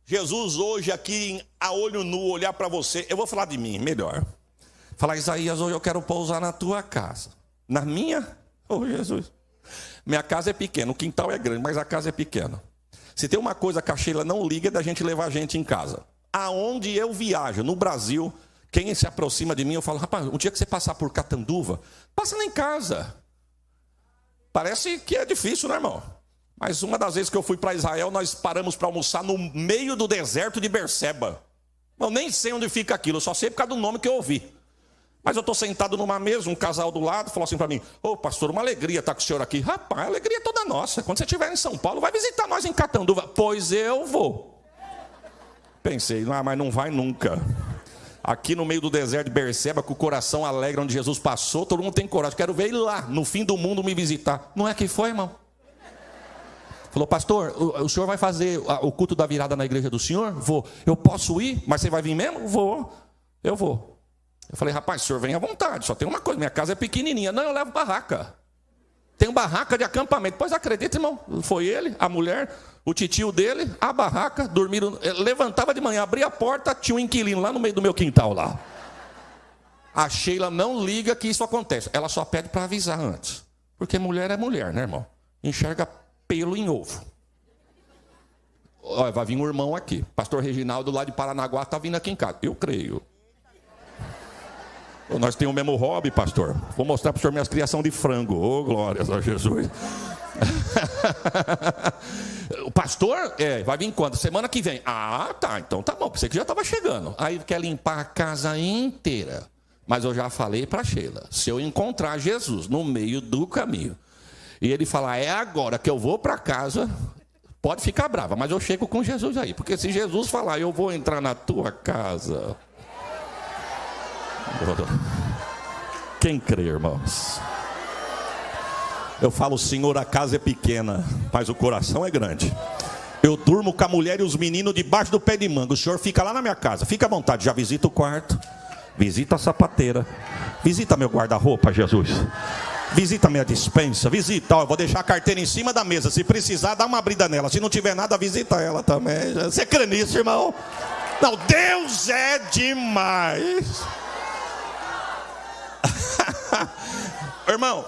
Jesus hoje aqui a olho nu olhar para você? Eu vou falar de mim, melhor. Falar, Isaías, hoje eu quero pousar na tua casa. Na minha? Oh, Jesus. Minha casa é pequena, o quintal é grande, mas a casa é pequena. Se tem uma coisa que a Sheila não liga é da gente levar a gente em casa. Aonde eu viajo, no Brasil, quem se aproxima de mim, eu falo, rapaz, um dia que você passar por Catanduva, passa lá em casa. Parece que é difícil, né, irmão? Mas uma das vezes que eu fui para Israel, nós paramos para almoçar no meio do deserto de Berseba. Eu nem sei onde fica aquilo, eu só sei por causa do nome que eu ouvi. Mas eu estou sentado numa mesa, um casal do lado, falou assim para mim, ô pastor, uma alegria estar com o senhor aqui. Rapaz, a alegria é toda nossa. Quando você estiver em São Paulo, vai visitar nós em Catanduva. Pois eu vou. Pensei, mas não vai nunca. aqui no meio do deserto de Berseba, com o coração alegre, onde Jesus passou, todo mundo tem coragem. Quero ver ele lá, no fim do mundo, me visitar. Não é que foi, irmão? Falou, pastor, o senhor vai fazer o culto da virada na igreja do senhor? Vou. Eu posso ir? Mas você vai vir mesmo? Vou. Eu vou. Eu falei, rapaz, o senhor vem à vontade, só tem uma coisa, minha casa é pequenininha. Não, eu levo barraca. Tem barraca de acampamento. Pois acredita, irmão, foi ele, a mulher, o titio dele, a barraca, dormiram. Levantava de manhã, abria a porta, tinha um inquilino lá no meio do meu quintal lá. A Sheila não liga que isso acontece. Ela só pede para avisar antes. Porque mulher é mulher, né, irmão? Enxerga pelo em ovo. Olha, vai vir um irmão aqui. Pastor Reginaldo, lá de Paranaguá, está vindo aqui em casa. Eu creio. Nós temos o mesmo hobby, pastor. Vou mostrar para o senhor minhas criações de frango. Oh, glórias a Jesus. O pastor, vai vir quando? Semana que vem. Ah, tá, então tá bom. Pensei que já estava chegando. Aí quer limpar a casa inteira. Mas eu já falei para Sheila, se eu encontrar Jesus no meio do caminho, e ele falar, é agora que eu vou para casa, pode ficar brava, mas eu chego com Jesus aí. Porque se Jesus falar, eu vou entrar na tua casa... Quem crê, irmãos? Eu falo, Senhor, a casa é pequena, mas o coração é grande. Eu durmo com a mulher e os meninos debaixo do pé de manga. O senhor fica lá na minha casa, fica à vontade. Já visita o quarto, visita a sapateira, visita meu guarda-roupa, Jesus. Visita minha despensa, visita, eu vou deixar a carteira em cima da mesa. Se precisar, dá uma abrida nela. Se não tiver nada, visita ela também. Você crê nisso, irmão? Não, Deus é demais. Irmão,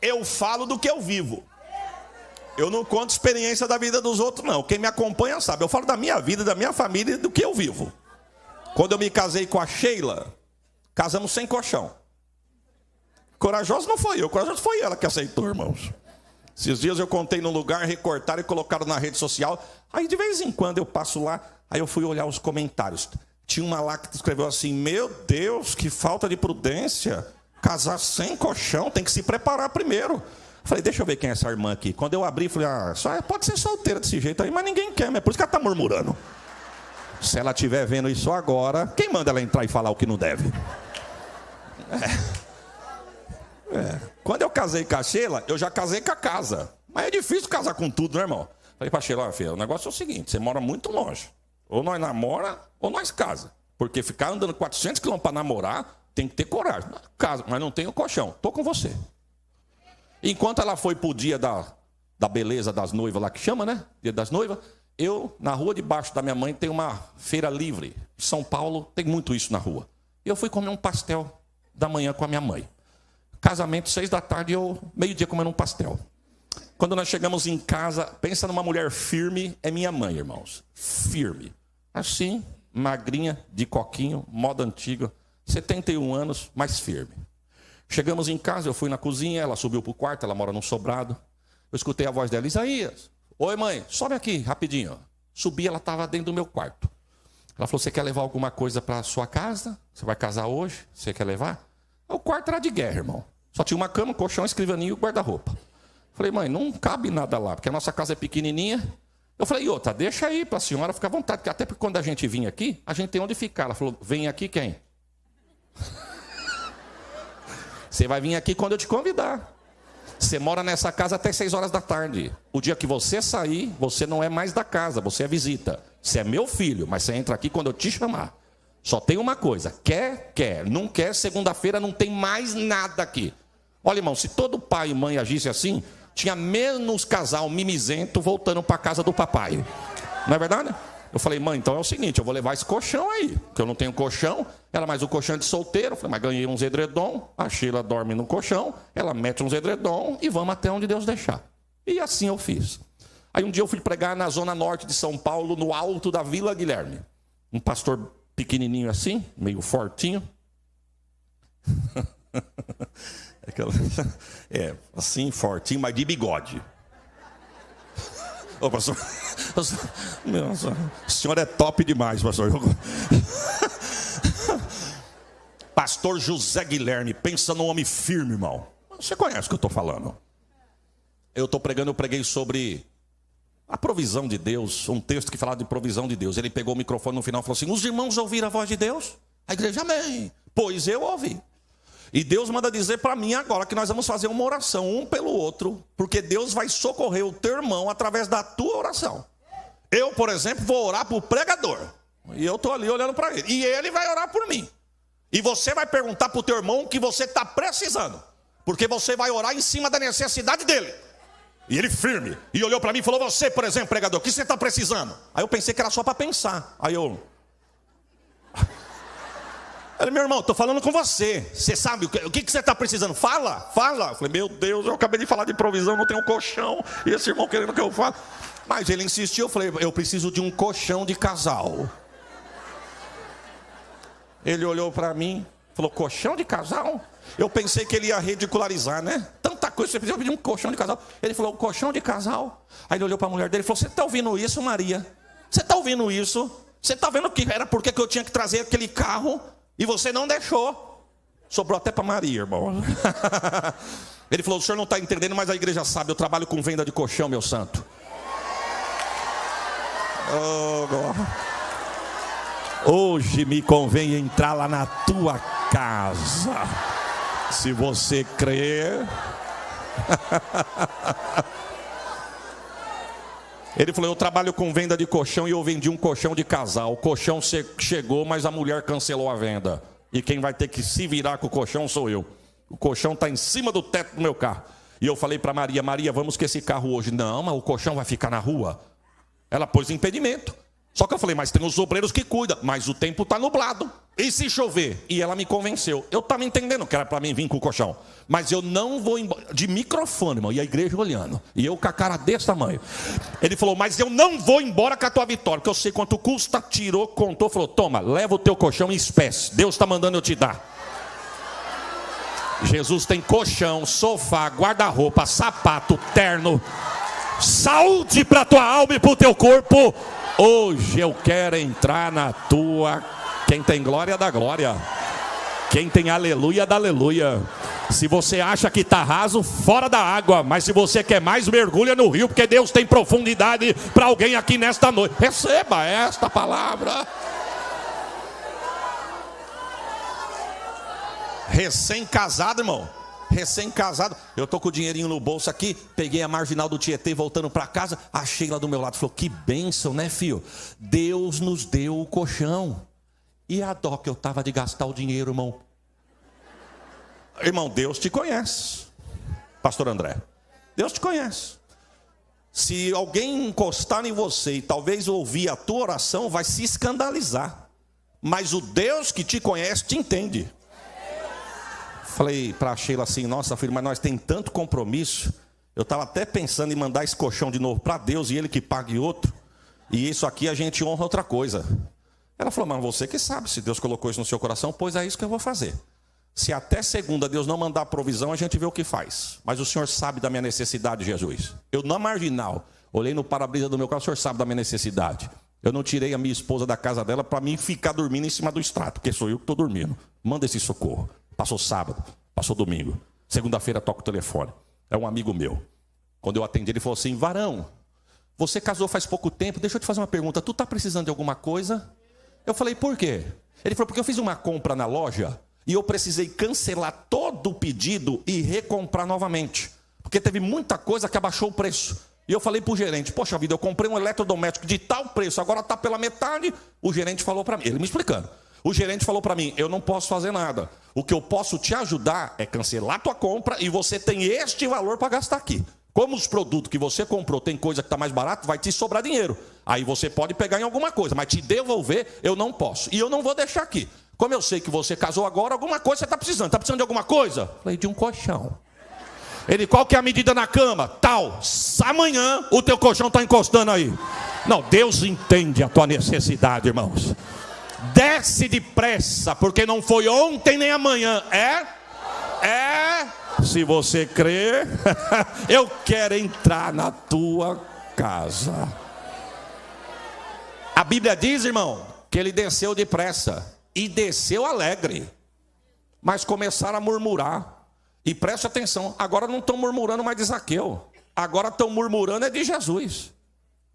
eu falo do que eu vivo. Eu não conto experiência da vida dos outros, não. Quem me acompanha sabe. Eu falo da minha vida, da minha família e do que eu vivo. Quando eu me casei com a Sheila, casamos sem colchão. Corajoso não foi eu, corajoso foi ela que aceitou, irmãos. Esses dias eu contei num lugar, recortaram e colocaram na rede social. Aí de vez em quando eu passo lá, aí eu fui olhar os comentários. Tinha uma lá que escreveu assim, meu Deus, que falta de prudência. Casar sem colchão, tem que se preparar primeiro. Falei, deixa eu ver quem é essa irmã aqui. Quando eu abri, falei, só pode ser solteira desse jeito aí, mas ninguém quer, é por isso que ela está murmurando. Se ela estiver vendo isso agora, quem manda ela entrar e falar o que não deve? Quando eu casei com a Sheila, eu já casei com a casa. Mas é difícil casar com tudo, né, irmão? Falei para a Sheila, filha, o negócio é o seguinte, você mora muito longe. Ou nós namora, ou nós casa. Porque ficar andando 400 quilômetros para namorar, tem que ter coragem. Casa, mas não tenho colchão. Estou com você. Enquanto ela foi para o dia da beleza das noivas lá, que chama, né? Dia das noivas. Eu, na rua debaixo da minha mãe, tem uma feira livre. Em São Paulo, tem muito isso na rua. Eu fui comer um pastel da manhã com a minha mãe. Casamento, 6 da tarde, eu meio-dia comendo um pastel. Quando nós chegamos em casa, pensa numa mulher firme, é minha mãe, irmãos. Firme. Assim, magrinha, de coquinho, moda antiga. 71 anos, mais firme. Chegamos em casa, eu fui na cozinha, ela subiu para o quarto, ela mora num sobrado. Eu escutei a voz dela, Isaías, oi mãe, sobe aqui, rapidinho. Subi, ela estava dentro do meu quarto. Ela falou, você quer levar alguma coisa para a sua casa? Você vai casar hoje? Você quer levar? O quarto era de guerra, irmão. Só tinha uma cama, um colchão, um escrivaninho e o guarda-roupa. Falei, mãe, não cabe nada lá, porque a nossa casa é pequenininha. Eu falei, outra, deixa aí para a senhora ficar à vontade, porque até porque quando a gente vinha aqui, a gente tem onde ficar. Ela falou, vem aqui quem? Você vai vir aqui quando eu te convidar. Você mora nessa casa até 6 horas da tarde. O dia que você sair, você não é mais da casa, você é visita. Você é meu filho, mas você entra aqui quando eu te chamar. Só tem uma coisa, quer, não quer, segunda-feira não tem mais nada aqui. Olha, irmão, se todo pai e mãe agisse assim, tinha menos casal mimizento voltando para a casa do papai. Não é verdade? Eu falei, mãe, então é o seguinte, eu vou levar esse colchão aí, porque eu não tenho colchão. Ela mais um colchão de solteiro. Eu falei, mas ganhei uns edredom. A Sheila dorme no colchão, ela mete uns edredom e vamos até onde Deus deixar. E assim eu fiz. Aí um dia eu fui pregar na zona norte de São Paulo, no alto da Vila Guilherme. Um pastor pequenininho assim, meio fortinho. Assim, fortinho, mas de bigode. Ô, pastor, o senhor é top demais, pastor. Pastor José Guilherme, pensa num homem firme, irmão. Você conhece o que eu estou falando? Eu preguei sobre a provisão de Deus, um texto que falava de provisão de Deus. Ele pegou o microfone no final e falou assim, os irmãos ouviram a voz de Deus? A igreja, amém. Pois eu ouvi. E Deus manda dizer para mim agora que nós vamos fazer uma oração um pelo outro, porque Deus vai socorrer o teu irmão através da tua oração. Eu, por exemplo, vou orar para o pregador. E eu estou ali olhando para ele. E ele vai orar por mim. E você vai perguntar para o teu irmão o que você está precisando. Porque você vai orar em cima da necessidade dele. E ele firme. E olhou para mim e falou, você, por exemplo, pregador, o que você está precisando? Aí eu pensei que era só para pensar. Aí eu... Ele, meu irmão, estou falando com você. Você sabe o que você está precisando? Fala, fala. Eu falei, meu Deus, eu acabei de falar de provisão, não tenho um colchão. E esse irmão querendo que eu fale. Mas ele insistiu, eu falei, eu preciso de um colchão de casal. Ele olhou para mim, falou, colchão de casal? Eu pensei que ele ia ridicularizar, né? Tanta coisa, você precisa pedir um colchão de casal. Ele falou, colchão de casal? Aí ele olhou para a mulher dele e falou, você está ouvindo isso, Maria? Você está ouvindo isso? Você está vendo que era porque que eu tinha que trazer aquele carro? E você não deixou. Sobrou até para Maria, irmão. Ele falou, o senhor não está entendendo, mas a igreja sabe, eu trabalho com venda de colchão, meu santo. Hoje me convém entrar lá na tua casa. Se você crer. Ele falou, eu trabalho com venda de colchão e eu vendi um colchão de casal. O colchão chegou, mas a mulher cancelou a venda. E quem vai ter que se virar com o colchão sou eu. O colchão está em cima do teto do meu carro. E eu falei para Maria, Maria, vamos com esse carro hoje. Não, mas o colchão vai ficar na rua. Ela pôs impedimento. Só que eu falei, mas tem os obreiros que cuidam. Mas o tempo está nublado. E se chover? E ela me convenceu. Eu estava entendendo que era para mim vir com o colchão. Mas eu não vou embora. De microfone, irmão. E a igreja olhando. E eu com a cara desse tamanho. Ele falou, mas eu não vou embora com a tua vitória. Porque eu sei quanto custa. Tirou, contou. Falou, toma, leva o teu colchão em espécie. Deus está mandando eu te dar. Jesus tem colchão, sofá, guarda-roupa, sapato, terno. Saúde para a tua alma e para o teu corpo. Hoje eu quero entrar na tua. Quem tem glória, dá glória. Quem tem aleluia, dá aleluia. Se você acha que está raso, fora da água. Mas se você quer mais, mergulha no rio. Porque Deus tem profundidade para alguém aqui nesta noite. Receba esta palavra. Recém-casado, irmão. Recém-casado, eu estou com o dinheirinho no bolso aqui, peguei a marginal do Tietê voltando para casa, achei lá do meu lado, falou, que bênção, né, filho? Deus nos deu o colchão. E a dó que eu estava de gastar o dinheiro, irmão. Irmão, Deus te conhece. Pastor André, Deus te conhece. Se alguém encostar em você e talvez ouvir a tua oração, vai se escandalizar. Mas o Deus que te conhece te entende. Falei para a Sheila assim, nossa filha, mas nós temos tanto compromisso. Eu estava até pensando em mandar esse colchão de novo para Deus e ele que pague outro. E isso aqui a gente honra outra coisa. Ela falou, mas você que sabe, se Deus colocou isso no seu coração, pois é isso que eu vou fazer. Se até segunda Deus não mandar provisão, a gente vê o que faz. Mas o Senhor sabe da minha necessidade, Jesus. Eu na marginal, olhei no para-brisa do meu carro, o Senhor sabe da minha necessidade. Eu não tirei a minha esposa da casa dela para mim ficar dormindo em cima do extrato, porque sou eu que estou dormindo. Manda esse socorro. Passou sábado, passou domingo. Segunda-feira toca o telefone. É um amigo meu. Quando eu atendi, ele falou assim, varão, você casou faz pouco tempo, deixa eu te fazer uma pergunta. Tu está precisando de alguma coisa? Eu falei, por quê? Ele falou, porque eu fiz uma compra na loja e eu precisei cancelar todo o pedido e recomprar novamente. Porque teve muita coisa que abaixou o preço. E eu falei para o gerente, poxa vida, eu comprei um eletrodoméstico de tal preço, agora está pela metade. O gerente falou para mim, ele me explicando. O gerente falou para mim, eu não posso fazer nada. O que eu posso te ajudar é cancelar a tua compra e você tem este valor para gastar aqui. Como os produtos que você comprou tem coisa que está mais barato, vai te sobrar dinheiro. Aí você pode pegar em alguma coisa, mas te devolver eu não posso. E eu não vou deixar aqui. Como eu sei que você casou agora, alguma coisa você está precisando. Está precisando de alguma coisa? Falei, de um colchão. Ele, qual que é a medida na cama? Tal. Amanhã o teu colchão está encostando aí. Não, Deus entende a tua necessidade, irmãos. Desce depressa, porque não foi ontem nem amanhã. Se você crer, eu quero entrar na tua casa. A Bíblia diz, irmão, que ele desceu depressa e desceu alegre. Mas começaram a murmurar. E preste atenção, agora não estão murmurando mais de Zaqueu. Agora estão murmurando é de Jesus.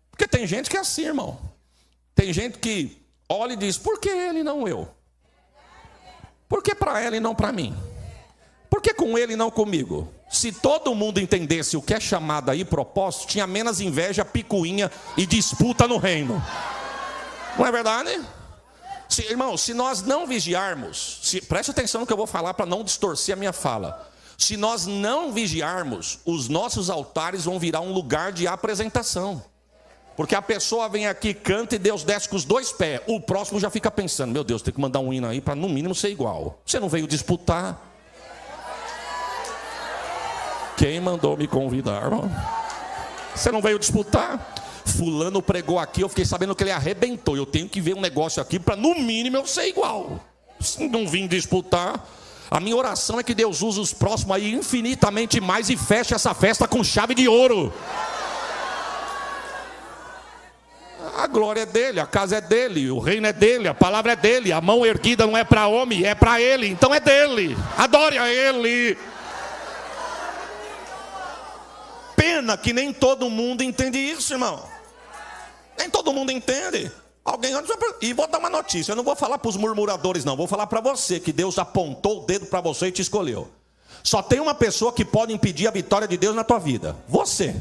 Porque tem gente que é assim, irmão. Tem gente que olha e diz, por que ele não eu? Por que para ela e não para mim? Por que com ele e não comigo? Se todo mundo entendesse o que é chamada aí propósito, tinha menos inveja, picuinha e disputa no reino. Não é verdade? Irmão, se nós não vigiarmos, preste atenção no que eu vou falar para não distorcer a minha fala. Se nós não vigiarmos, os nossos altares vão virar um lugar de apresentação. Porque a pessoa vem aqui, canta e Deus desce com os 2 pés. O próximo já fica pensando, meu Deus, tem que mandar um hino aí para no mínimo ser igual. Você não veio disputar? Quem mandou me convidar, irmão? Você não veio disputar? Fulano pregou aqui, eu fiquei sabendo que ele arrebentou. Eu tenho que ver um negócio aqui para no mínimo eu ser igual. Se não vim disputar, a minha oração é que Deus use os próximos aí infinitamente mais e feche essa festa com chave de ouro. A glória é dele, a casa é dele, o reino é dele, a palavra é dele. A mão erguida não é para homem, é para ele, então é dele. Adore a ele. Pena que nem todo mundo entende isso, irmão. Nem todo mundo entende. Alguém antes. E vou dar uma notícia. Eu não vou falar para os murmuradores, não. Vou falar para você que Deus apontou o dedo para você e te escolheu. Só tem uma pessoa que pode impedir a vitória de Deus na tua vida. Você.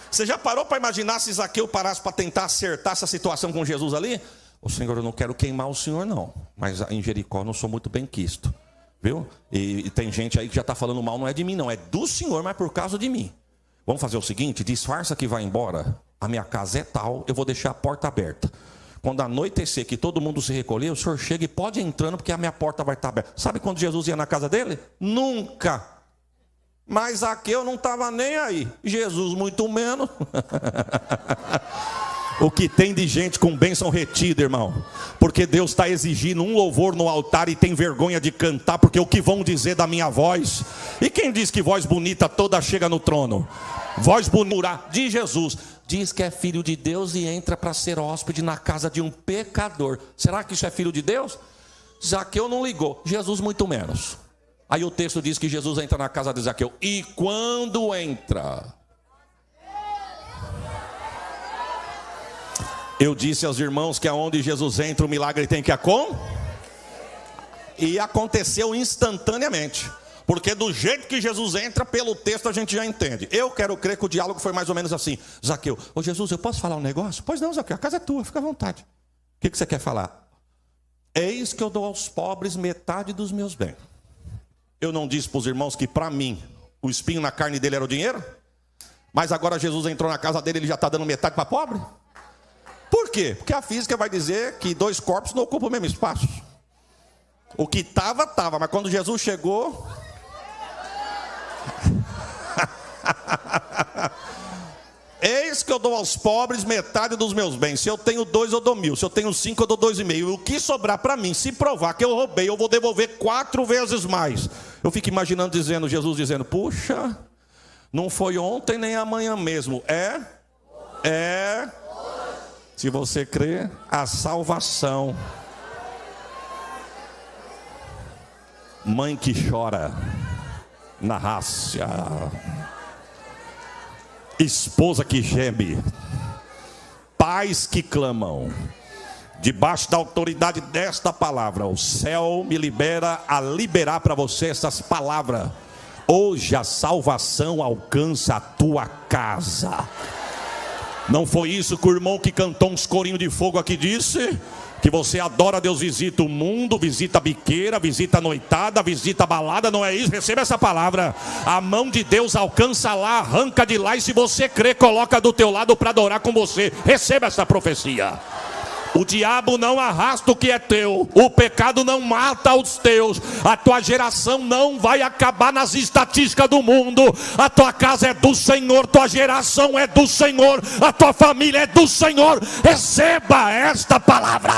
Você já parou para imaginar se Zaqueu parasse para tentar acertar essa situação com Jesus ali? Ô Senhor, eu não quero queimar o Senhor, não. Mas em Jericó eu não sou muito bem quisto. Viu? E tem gente aí que já está falando mal, não é de mim, não. É do Senhor, mas por causa de mim. Vamos fazer o seguinte, disfarça que vai embora. A minha casa é tal, eu vou deixar a porta aberta. Quando anoitecer, que todo mundo se recolher, o senhor chega e pode ir entrando, porque a minha porta vai estar aberta. Sabe quando Jesus ia na casa dele? Nunca. Mas Zaqueu não estava nem aí. Jesus muito menos. O que tem de gente com bênção retida, irmão. Porque Deus está exigindo um louvor no altar e tem vergonha de cantar, porque o que vão dizer da minha voz? E quem diz que voz bonita toda chega no trono? Voz bonita de Jesus. Diz que é filho de Deus e entra para ser hóspede na casa de um pecador. Será que isso é filho de Deus? Zaqueu não ligou, Jesus muito menos. Aí o texto diz que Jesus entra na casa de Zaqueu. E quando entra... Eu disse aos irmãos que aonde Jesus entra, o milagre tem que acontecer. E aconteceu instantaneamente. Porque do jeito que Jesus entra, pelo texto a gente já entende. Eu quero crer que o diálogo foi mais ou menos assim. Zaqueu, ô Jesus, eu posso falar um negócio? Pois não, Zaqueu, a casa é tua, fica à vontade. O que você quer falar? Eis que eu dou aos pobres metade dos meus bens. Eu não disse para os irmãos que para mim, o espinho na carne dele era o dinheiro? Mas agora Jesus entrou na casa dele, ele já está dando metade para pobre? Por quê? Porque a física vai dizer que 2 corpos não ocupam o mesmo espaço. O que estava, mas quando Jesus chegou... Eis que eu dou aos pobres metade dos meus bens. Se eu tenho 2, eu dou 1.000. Se eu tenho 5, eu dou 2,5. O que sobrar para mim, se provar que eu roubei, eu vou devolver 4 vezes mais. Eu fico imaginando Jesus dizendo, puxa, não foi ontem nem amanhã mesmo. Se você crê, a salvação. Mãe que chora na raça, esposa que geme, pais que clamam. Debaixo da autoridade desta palavra, o céu me libera a liberar para você essas palavras. Hoje a salvação alcança a tua casa. Não foi isso que o irmão que cantou uns corinhos de fogo aqui disse? Que você adora Deus, visita o mundo, visita a biqueira, visita a noitada, visita a balada, não é isso? Receba essa palavra. A mão de Deus alcança lá, arranca de lá, e se você crê, coloca do teu lado para adorar com você. Receba essa profecia. O diabo não arrasta o que é teu, o pecado não mata os teus, a tua geração não vai acabar nas estatísticas do mundo. A tua casa é do Senhor, tua geração é do Senhor, a tua família é do Senhor. Receba esta palavra.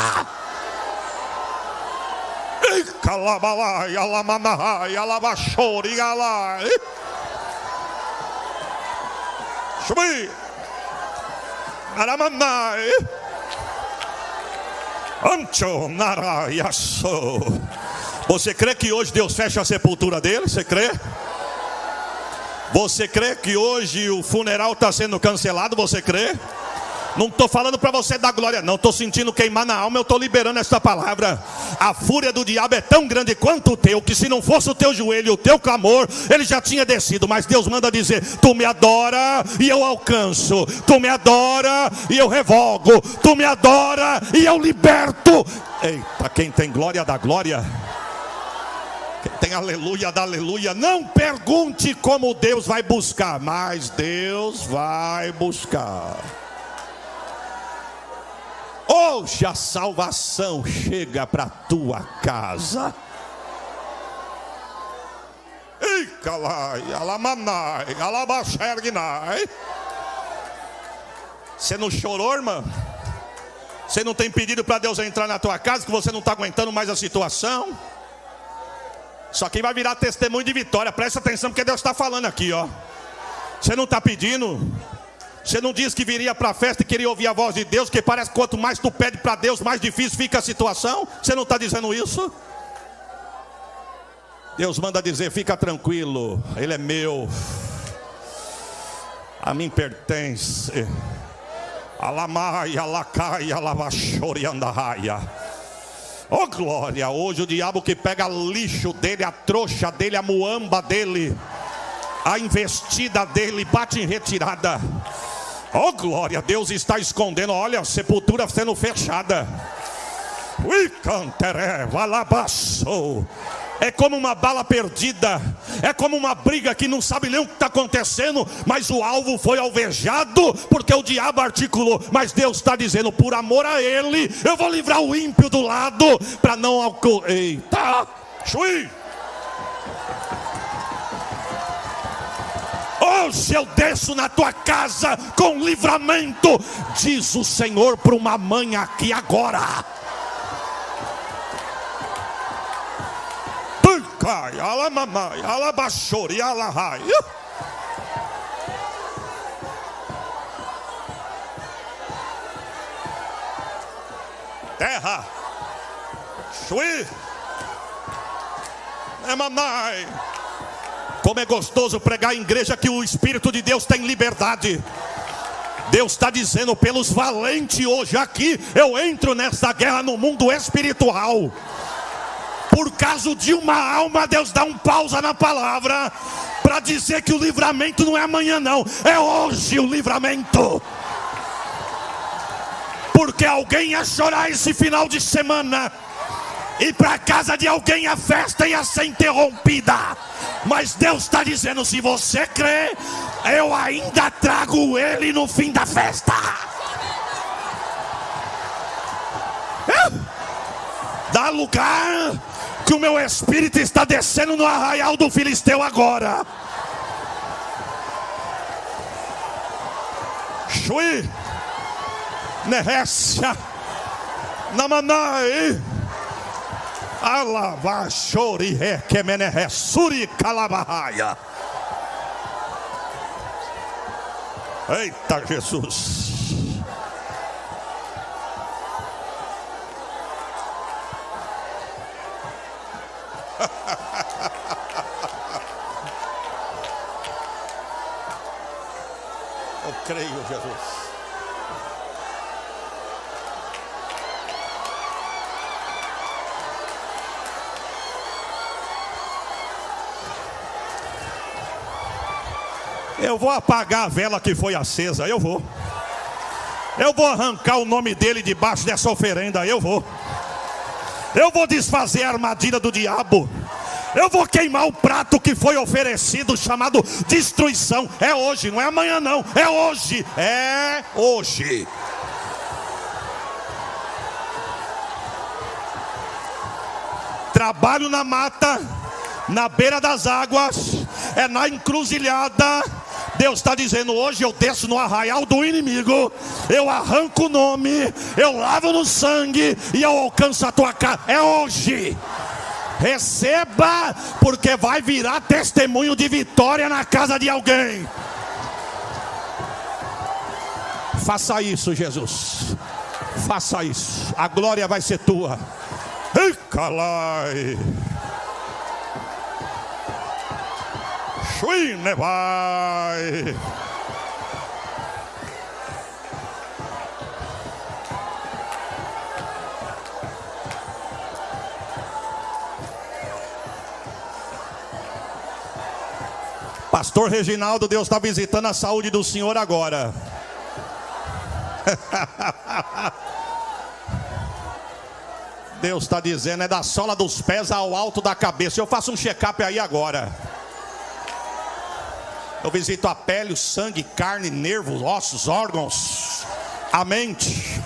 Você crê que hoje Deus fecha a sepultura dele? Você crê? Você crê que hoje o funeral está sendo cancelado? Você crê? Não estou falando para você dar glória, não. Estou sentindo queimar na alma, eu estou liberando esta palavra. A fúria do diabo é tão grande quanto o teu, que se não fosse o teu joelho, o teu clamor, ele já tinha descido. Mas Deus manda dizer: tu me adora e eu alcanço. Tu me adora e eu revogo. Tu me adora e eu liberto. Eita, quem tem glória dá glória. Quem tem aleluia dá aleluia. Não pergunte como Deus vai buscar, mas Deus vai buscar. Hoje a salvação chega para a tua casa. Você não chorou, irmã? Você não tem pedido para Deus entrar na tua casa, que você não está aguentando mais a situação? Só quem vai virar testemunho de vitória. Presta atenção, porque Deus está falando aqui, ó. Você não está pedindo? Você não disse que viria para a festa e queria ouvir a voz de Deus, que parece que quanto mais tu pede para Deus, mais difícil fica a situação? Você não está dizendo isso? Deus manda dizer: fica tranquilo, Ele é meu, a mim pertence. Alamaia, alacaia, alabachori, andaraia. Oh glória, hoje o diabo que pega lixo dele, a trouxa dele, a muamba dele, a investida dele, bate em retirada. Oh glória, Deus está escondendo. Olha, a sepultura sendo fechada. É como uma bala perdida. É como uma briga que não sabe nem o que está acontecendo, mas o alvo foi alvejado, porque o diabo articulou. Mas Deus está dizendo: por amor a ele, eu vou livrar o ímpio do lado, para não... Eita, chui. Hoje eu desço na tua casa com livramento, diz o Senhor para uma mãe aqui agora. Terra, chui, é mamãe. Como é gostoso pregar em igreja que o Espírito de Deus tem liberdade. Deus está dizendo: pelos valentes hoje aqui, eu entro nessa guerra no mundo espiritual. Por causa de uma alma, Deus dá um pausa na palavra, para dizer que o livramento não é amanhã não, é hoje o livramento. Porque alguém ia chorar esse final de semana, e para casa de alguém a festa ia ser interrompida. Mas Deus está dizendo: se você crê, eu ainda trago ele no fim da festa. Dá lugar, que o meu espírito está descendo no arraial do Filisteu agora. Chui, Nehécia, Namanai, Alavachori, Requemené, Suri, Calabahaia. Eita Jesus. Eu creio, Jesus. Eu vou apagar a vela que foi acesa, eu vou. Eu vou arrancar o nome dele debaixo dessa oferenda, eu vou. Eu vou desfazer a armadilha do diabo. Eu vou queimar o prato que foi oferecido, chamado destruição. É hoje, não é amanhã não, é hoje. É hoje. Trabalho na mata, na beira das águas, é na encruzilhada. Deus está dizendo: hoje eu desço no arraial do inimigo, eu arranco o nome, eu lavo no sangue e eu alcanço a tua casa. É hoje. Receba, porque vai virar testemunho de vitória na casa de alguém. Faça isso, Jesus. Faça isso. A glória vai ser tua. Ei, calai. Vai. Pastor Reginaldo, Deus está visitando a saúde do senhor agora. Deus está dizendo, é da sola dos pés ao alto da cabeça. Eu faço um check-up aí agora. Eu visito a pele, o sangue, carne, nervos, ossos, órgãos, a mente.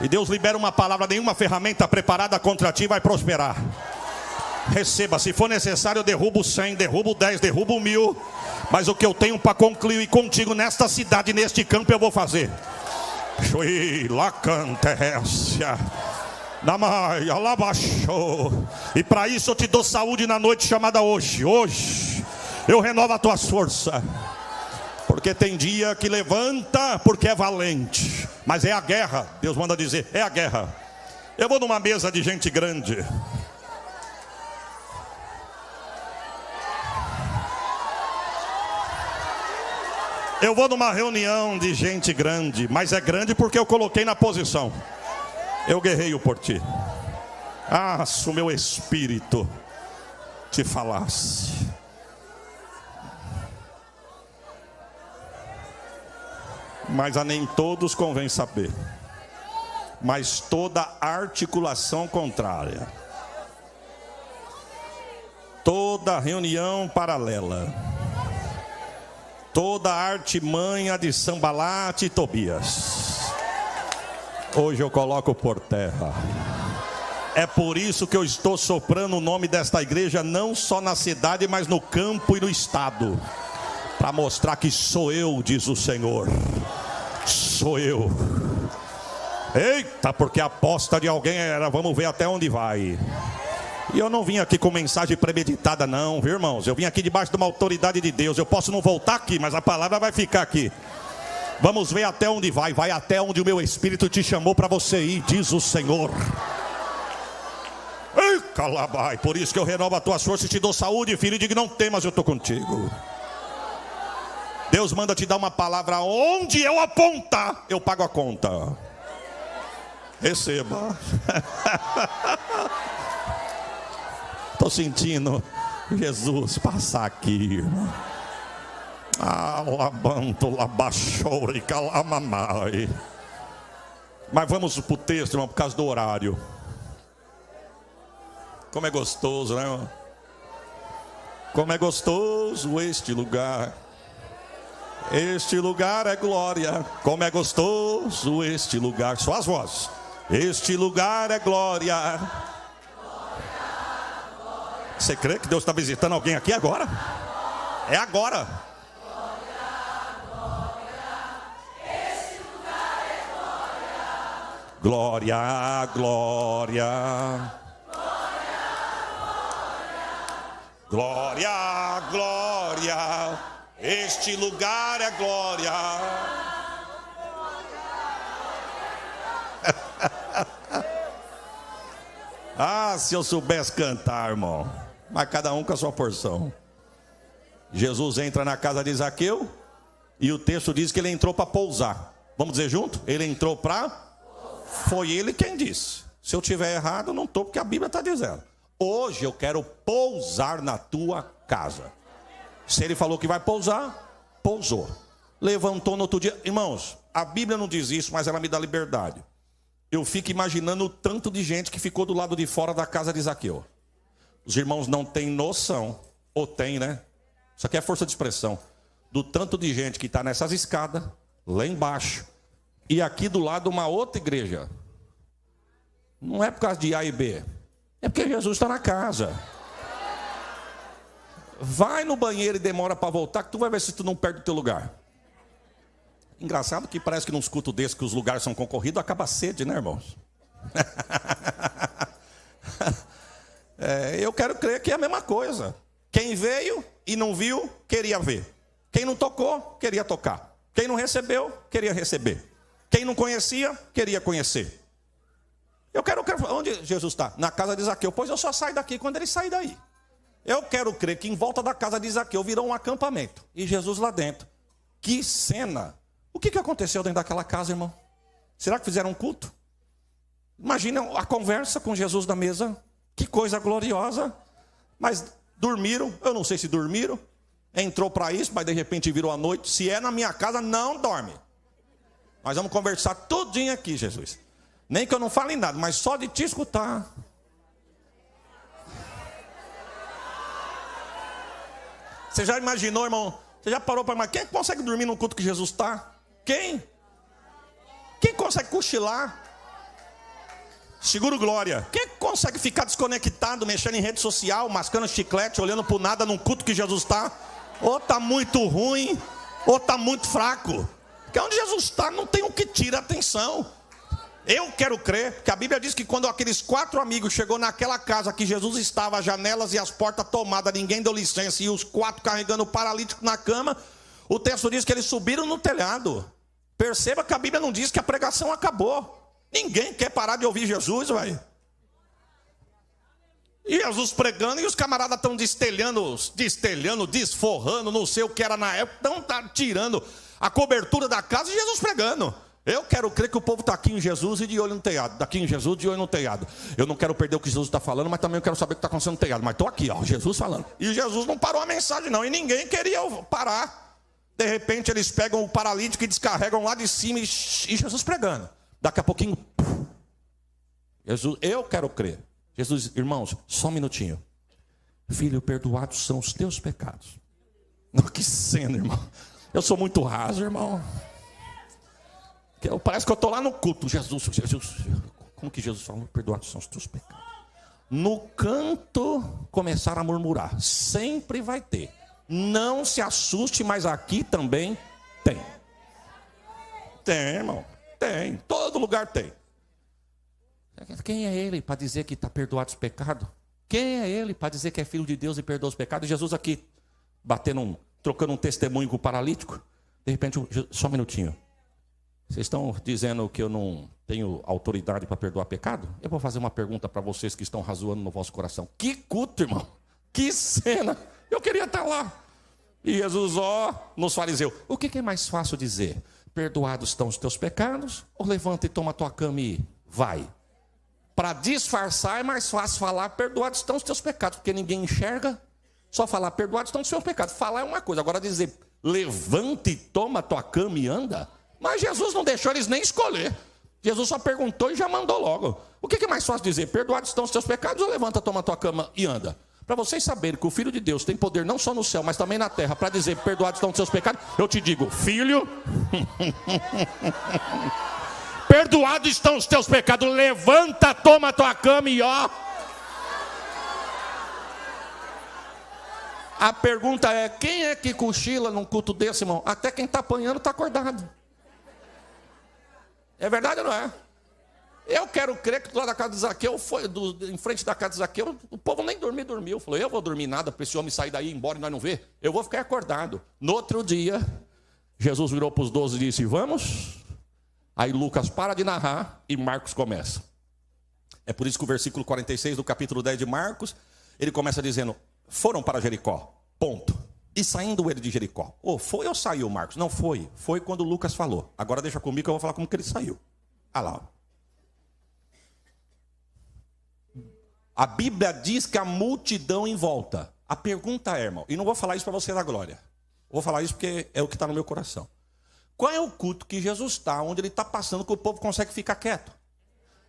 E Deus libera uma palavra, nenhuma ferramenta preparada contra ti vai prosperar. Receba, se for necessário eu derrubo 100, derrubo 10, derrubo 1000. Mas o que eu tenho para concluir contigo nesta cidade, neste campo, eu vou fazer. E para isso eu te dou saúde na noite chamada hoje. Hoje eu renovo as tuas forças. Porque tem dia que levanta porque é valente. Mas é a guerra, Deus manda dizer, é a guerra. Eu vou numa mesa de gente grande. Eu vou numa reunião de gente grande. Mas é grande porque eu coloquei na posição. Eu guerreio por ti. Ah, se o meu espírito te falasse. Mas a nem todos convém saber. Mas toda articulação contrária, toda reunião paralela, toda artimanha de Sambalate e Tobias, hoje eu coloco por terra. É por isso que eu estou soprando o nome desta igreja, não só na cidade, mas no campo e no estado, para mostrar que sou eu, diz o Senhor. Sou eu. Eita, porque a aposta de alguém era, vamos ver até onde vai. E eu não vim aqui com mensagem premeditada não, viu, irmãos? Eu vim aqui debaixo de uma autoridade de Deus. Eu posso não voltar aqui, mas a palavra vai ficar aqui. Vamos ver até onde vai. Vai até onde o meu Espírito te chamou para você ir, diz o Senhor. Ei, calabai. Por isso que eu renovo as tuas forças e te dou saúde, filho. E digo, não temas, eu estou contigo. Deus manda te dar uma palavra, onde eu apontar, eu pago a conta. Receba. Estou sentindo Jesus passar aqui, irmão. Labanto, labaixou e calamamai. Mas vamos para o texto, irmão, por causa do horário. Como é gostoso, né, irmão? Como é gostoso este lugar. Este lugar é glória. Como é gostoso este lugar. Só as vozes. Este lugar é glória. Você crê que Deus está visitando alguém aqui agora? É agora. Glória, glória. Glória, glória. Este lugar é glória. Ah, se eu soubesse cantar, irmão. Mas cada um com a sua porção. Jesus entra na casa de Zaqueu e o texto diz que ele entrou para pousar. Vamos dizer junto? Ele entrou para... Foi ele quem disse. Se eu tiver errado, não estou, porque a Bíblia está dizendo. Hoje eu quero pousar na tua casa. Se ele falou que vai pousar, pousou. Levantou no outro dia. Irmãos, a Bíblia não diz isso, mas ela me dá liberdade. Eu fico imaginando o tanto de gente que ficou do lado de fora da casa de Zaqueu. Os irmãos não têm noção, ou tem, né? Isso aqui é força de expressão. Do tanto de gente que está nessas escadas, lá embaixo, e aqui do lado uma outra igreja. Não é por causa de A e B. É porque Jesus está na casa. Vai no banheiro e demora para voltar, que tu vai ver se tu não perde o teu lugar. Engraçado que parece que nos cultos desses, que os lugares são concorridos, acaba a sede, né, irmãos? Eu quero crer que é a mesma coisa. Quem veio e não viu, queria ver. Quem não tocou, queria tocar. Quem não recebeu, queria receber. Quem não conhecia, queria conhecer. Eu quero crer, onde Jesus está? Na casa de Zaqueu. Pois eu só saio daqui quando ele sair daí. Eu quero crer que em volta da casa de Zaqueu virou um acampamento. E Jesus lá dentro. Que cena! O que aconteceu dentro daquela casa, irmão? Será que fizeram um culto? Imagina a conversa com Jesus na mesa. Que coisa gloriosa. Mas dormiram, eu não sei se dormiram. Entrou para isso, mas de repente virou a noite. Se é na minha casa, não dorme. Nós vamos conversar tudinho aqui, Jesus. Nem que eu não fale nada, mas só de te escutar. Você já imaginou, irmão? Você já parou para imaginar? Quem consegue dormir no culto que Jesus está? Quem? Quem consegue cochilar? Seguro glória. Quem consegue ficar desconectado, mexendo em rede social, mascando chiclete, olhando para o nada num culto que Jesus está? Ou está muito ruim, ou está muito fraco. Porque onde Jesus está não tem o que tira a atenção. Eu quero crer que a Bíblia diz que quando aqueles 4 amigos chegou naquela casa que Jesus estava, as janelas e as portas tomadas, ninguém deu licença, e os 4 carregando o paralítico na cama, o texto diz que eles subiram no telhado. Perceba que a Bíblia não diz que a pregação acabou. Ninguém quer parar de ouvir Jesus, velho. E Jesus pregando, e os camaradas estão destelhando, desforrando, não sei o que era na época, estão tirando a cobertura da casa e Jesus pregando. Eu quero crer que o povo está aqui em Jesus e de olho no telhado. Daqui em Jesus, de olho no telhado. Eu não quero perder o que Jesus está falando, mas também eu quero saber o que está acontecendo no telhado. Mas estou aqui, ó, Jesus falando. E Jesus não parou a mensagem não, e ninguém queria parar. De repente eles pegam o paralítico e descarregam lá de cima, e Jesus pregando. Daqui a pouquinho, Jesus, eu quero crer. Jesus, irmãos, só um minutinho. Filho, perdoados são os teus pecados. Não, que cena, irmão. Eu sou muito raso, irmão. Parece que eu estou lá no culto. Jesus, como que Jesus falou? Perdoados são os teus pecados. No canto começaram a murmurar. Sempre vai ter. Não se assuste, mas aqui também tem. Tem, irmão. Tem. Todo lugar tem. Quem é ele para dizer que está perdoado os pecados? Quem é ele para dizer que é filho de Deus e perdoa os pecados? Jesus aqui, trocando um testemunho com o paralítico. De repente, só um minutinho. Vocês estão dizendo que eu não tenho autoridade para perdoar pecado? Eu vou fazer uma pergunta para vocês que estão razoando no vosso coração. Que culto, irmão. Que cena. Eu queria estar lá. E Jesus, nos fariseus. O que é mais fácil dizer? Perdoados estão os teus pecados? Ou levanta e toma a tua cama e vai? Para disfarçar é mais fácil falar, perdoados estão os teus pecados, porque ninguém enxerga. Só falar, perdoados estão os teus pecados. Falar é uma coisa, agora dizer, levanta e toma a tua cama e anda. Mas Jesus não deixou eles nem escolher. Jesus só perguntou e já mandou logo. O que é mais fácil dizer? Perdoados estão os teus pecados ou levanta, toma a tua cama e anda? Para vocês saberem que o Filho de Deus tem poder não só no céu, mas também na terra, para dizer, perdoados estão os teus pecados, eu te digo, filho... Perdoados estão os teus pecados. Levanta, toma a tua cama e ó. A pergunta é, quem é que cochila num culto desse, irmão? Até quem está apanhando está acordado. É verdade ou não é? Eu quero crer que do lado da casa de Zaqueu, em frente da casa de Zaqueu, o povo nem dormiu. Falou, eu vou dormir nada para esse homem sair daí e ir embora e nós não ver. Eu vou ficar acordado. No outro dia, Jesus virou para os 12 e disse, vamos... Aí Lucas para de narrar e Marcos começa. É por isso que o versículo 46 do capítulo 10 de Marcos, ele começa dizendo, foram para Jericó, ponto. E saindo ele de Jericó. Foi ou saiu, Marcos? Não foi. Foi quando Lucas falou. Agora deixa comigo que eu vou falar como que ele saiu. Olha lá. A Bíblia diz que a multidão em volta. A pergunta é, irmão, e não vou falar isso para você da glória. Vou falar isso porque é o que está no meu coração. Qual é o culto que Jesus está, onde ele está passando, que o povo consegue ficar quieto?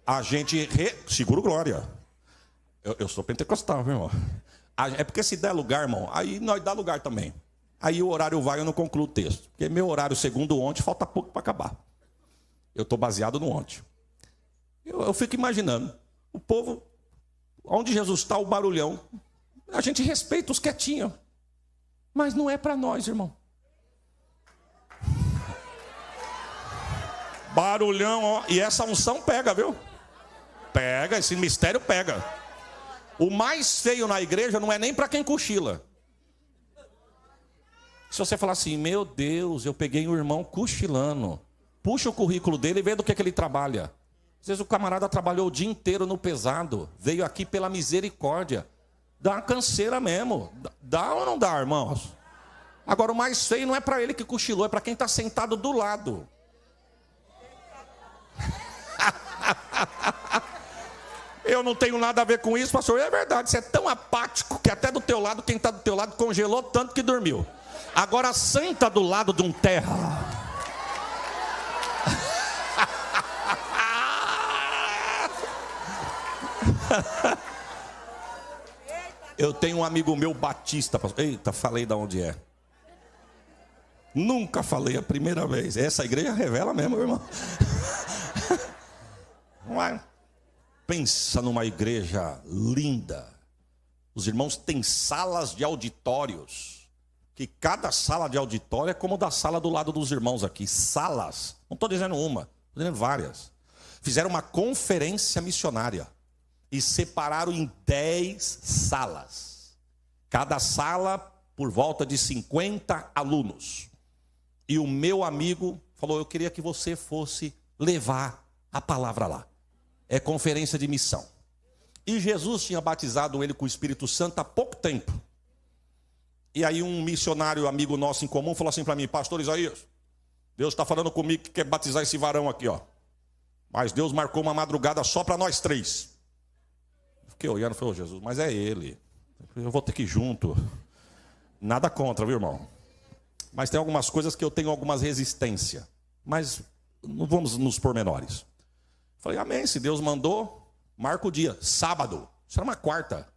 A gente... Seguro glória. Eu sou pentecostal, viu, irmão? É porque se der lugar, irmão, aí nós dá lugar também. Aí o horário vai, eu não concluo o texto. Porque meu horário, segundo ontem, falta pouco para acabar. Eu estou baseado no ontem. Eu fico imaginando. O povo, onde Jesus está, o barulhão. A gente respeita os quietinhos. Mas não é para nós, irmão. Barulhão, ó. E essa unção pega, viu? Pega, esse mistério pega. O mais feio na igreja não é nem para quem cochila. Se você falar assim, meu Deus, eu peguei um irmão cochilando. Puxa o currículo dele e vê do que ele trabalha. Às vezes o camarada trabalhou o dia inteiro no pesado. Veio aqui pela misericórdia. Dá uma canseira mesmo. Dá ou não dá, irmãos? Agora o mais feio não é para ele que cochilou, é para quem está sentado do lado. Eu não tenho nada a ver com isso, pastor. É verdade, você é tão apático que até do teu lado, quem está do teu lado congelou tanto que dormiu. Agora senta do lado de um terra. Eu tenho um amigo meu batista. Eita, falei de onde é. Nunca falei a primeira vez. Essa igreja revela mesmo, meu irmão. Pensa numa igreja linda. Os irmãos têm salas de auditórios, que cada sala de auditório é como da sala do lado dos irmãos aqui. Salas, não estou dizendo uma, estou dizendo várias. Fizeram uma conferência missionária e separaram em 10 salas. Cada sala por volta de 50 alunos. E o meu amigo falou, eu queria que você fosse levar a palavra lá. É conferência de missão. E Jesus tinha batizado ele com o Espírito Santo há pouco tempo. E aí um missionário amigo nosso em comum falou assim para mim, pastor Isaías, Deus está falando comigo que quer batizar esse varão aqui, ó. Mas Deus marcou uma madrugada só para nós 3. Fiquei olhando e falei, Jesus, mas é ele. Eu vou ter que ir junto. Nada contra, viu, irmão? Mas tem algumas coisas que eu tenho algumas resistência. Mas não vamos nos pormenores. Falei, amém, se Deus mandou, marca o dia, sábado. Isso era uma quarta.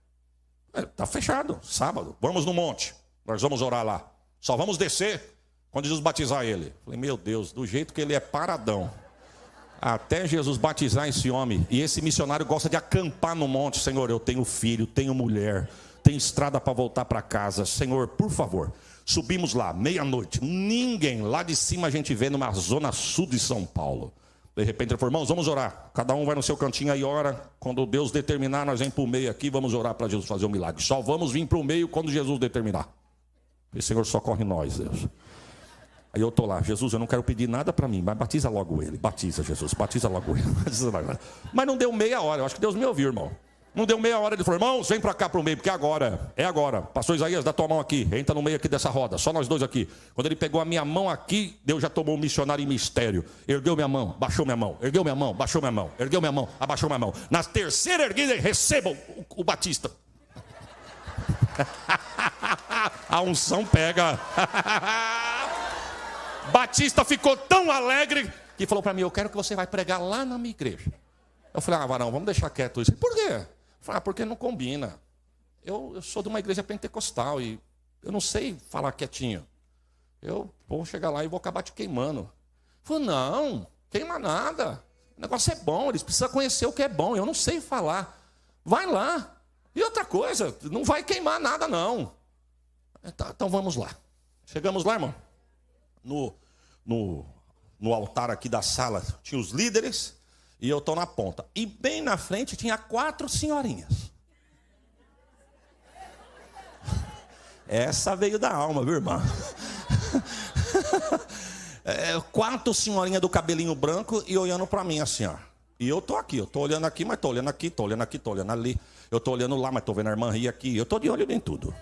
Está fechado, sábado. Vamos no monte, nós vamos orar lá. Só vamos descer quando Jesus batizar ele. Falei, meu Deus, do jeito que ele é paradão. Até Jesus batizar esse homem. E esse missionário gosta de acampar no monte. Senhor, eu tenho filho, tenho mulher, tenho estrada para voltar para casa. Senhor, por favor. Subimos lá, meia-noite. Ninguém, lá de cima a gente vê numa zona sul de São Paulo. De repente ele falou, irmãos, vamos orar. Cada um vai no seu cantinho aí, ora. Quando Deus determinar, nós vamos para o meio aqui, vamos orar para Jesus fazer um milagre. Só vamos vir para o meio quando Jesus determinar. E Senhor, socorre nós, Deus. Aí eu estou lá, Jesus, eu não quero pedir nada para mim, mas batiza logo ele. Batiza, Jesus, batiza logo ele. Mas não deu meia hora, eu acho que Deus me ouviu, irmão. Não deu meia hora, ele falou, irmãos, vem para cá para o meio, porque é agora. Pastor Isaías, dá tua mão aqui, entra no meio aqui dessa roda, só nós dois aqui. Quando ele pegou a minha mão aqui, Deus já tomou um missionário em mistério. Ergueu minha mão, baixou minha mão, ergueu minha mão, baixou minha mão, ergueu minha mão, abaixou minha mão. Na terceira erguida, recebam o batista. A unção pega. Batista ficou tão alegre que falou para mim, eu quero que você vai pregar lá na minha igreja. Eu falei, varão, vamos deixar quieto isso. Por quê? Eu falei, porque não combina. Eu sou de uma igreja pentecostal e eu não sei falar quietinho. Eu vou chegar lá e vou acabar te queimando. Eu falei, não, queima nada. O negócio é bom, eles precisam conhecer o que é bom. Eu não sei falar. Vai lá. E outra coisa, não vai queimar nada, não. Então vamos lá. Chegamos lá, irmão. No altar aqui da sala tinha os líderes e eu estou na ponta. E bem na frente tinha 4 senhorinhas. Essa veio da alma, viu, irmão? 4 senhorinhas do cabelinho branco e olhando para mim assim, ó. E eu estou aqui, eu estou olhando aqui, mas estou olhando aqui, estou olhando aqui, estou olhando ali. Eu estou olhando lá, mas estou vendo a irmã rir aqui. Eu estou de olho em tudo.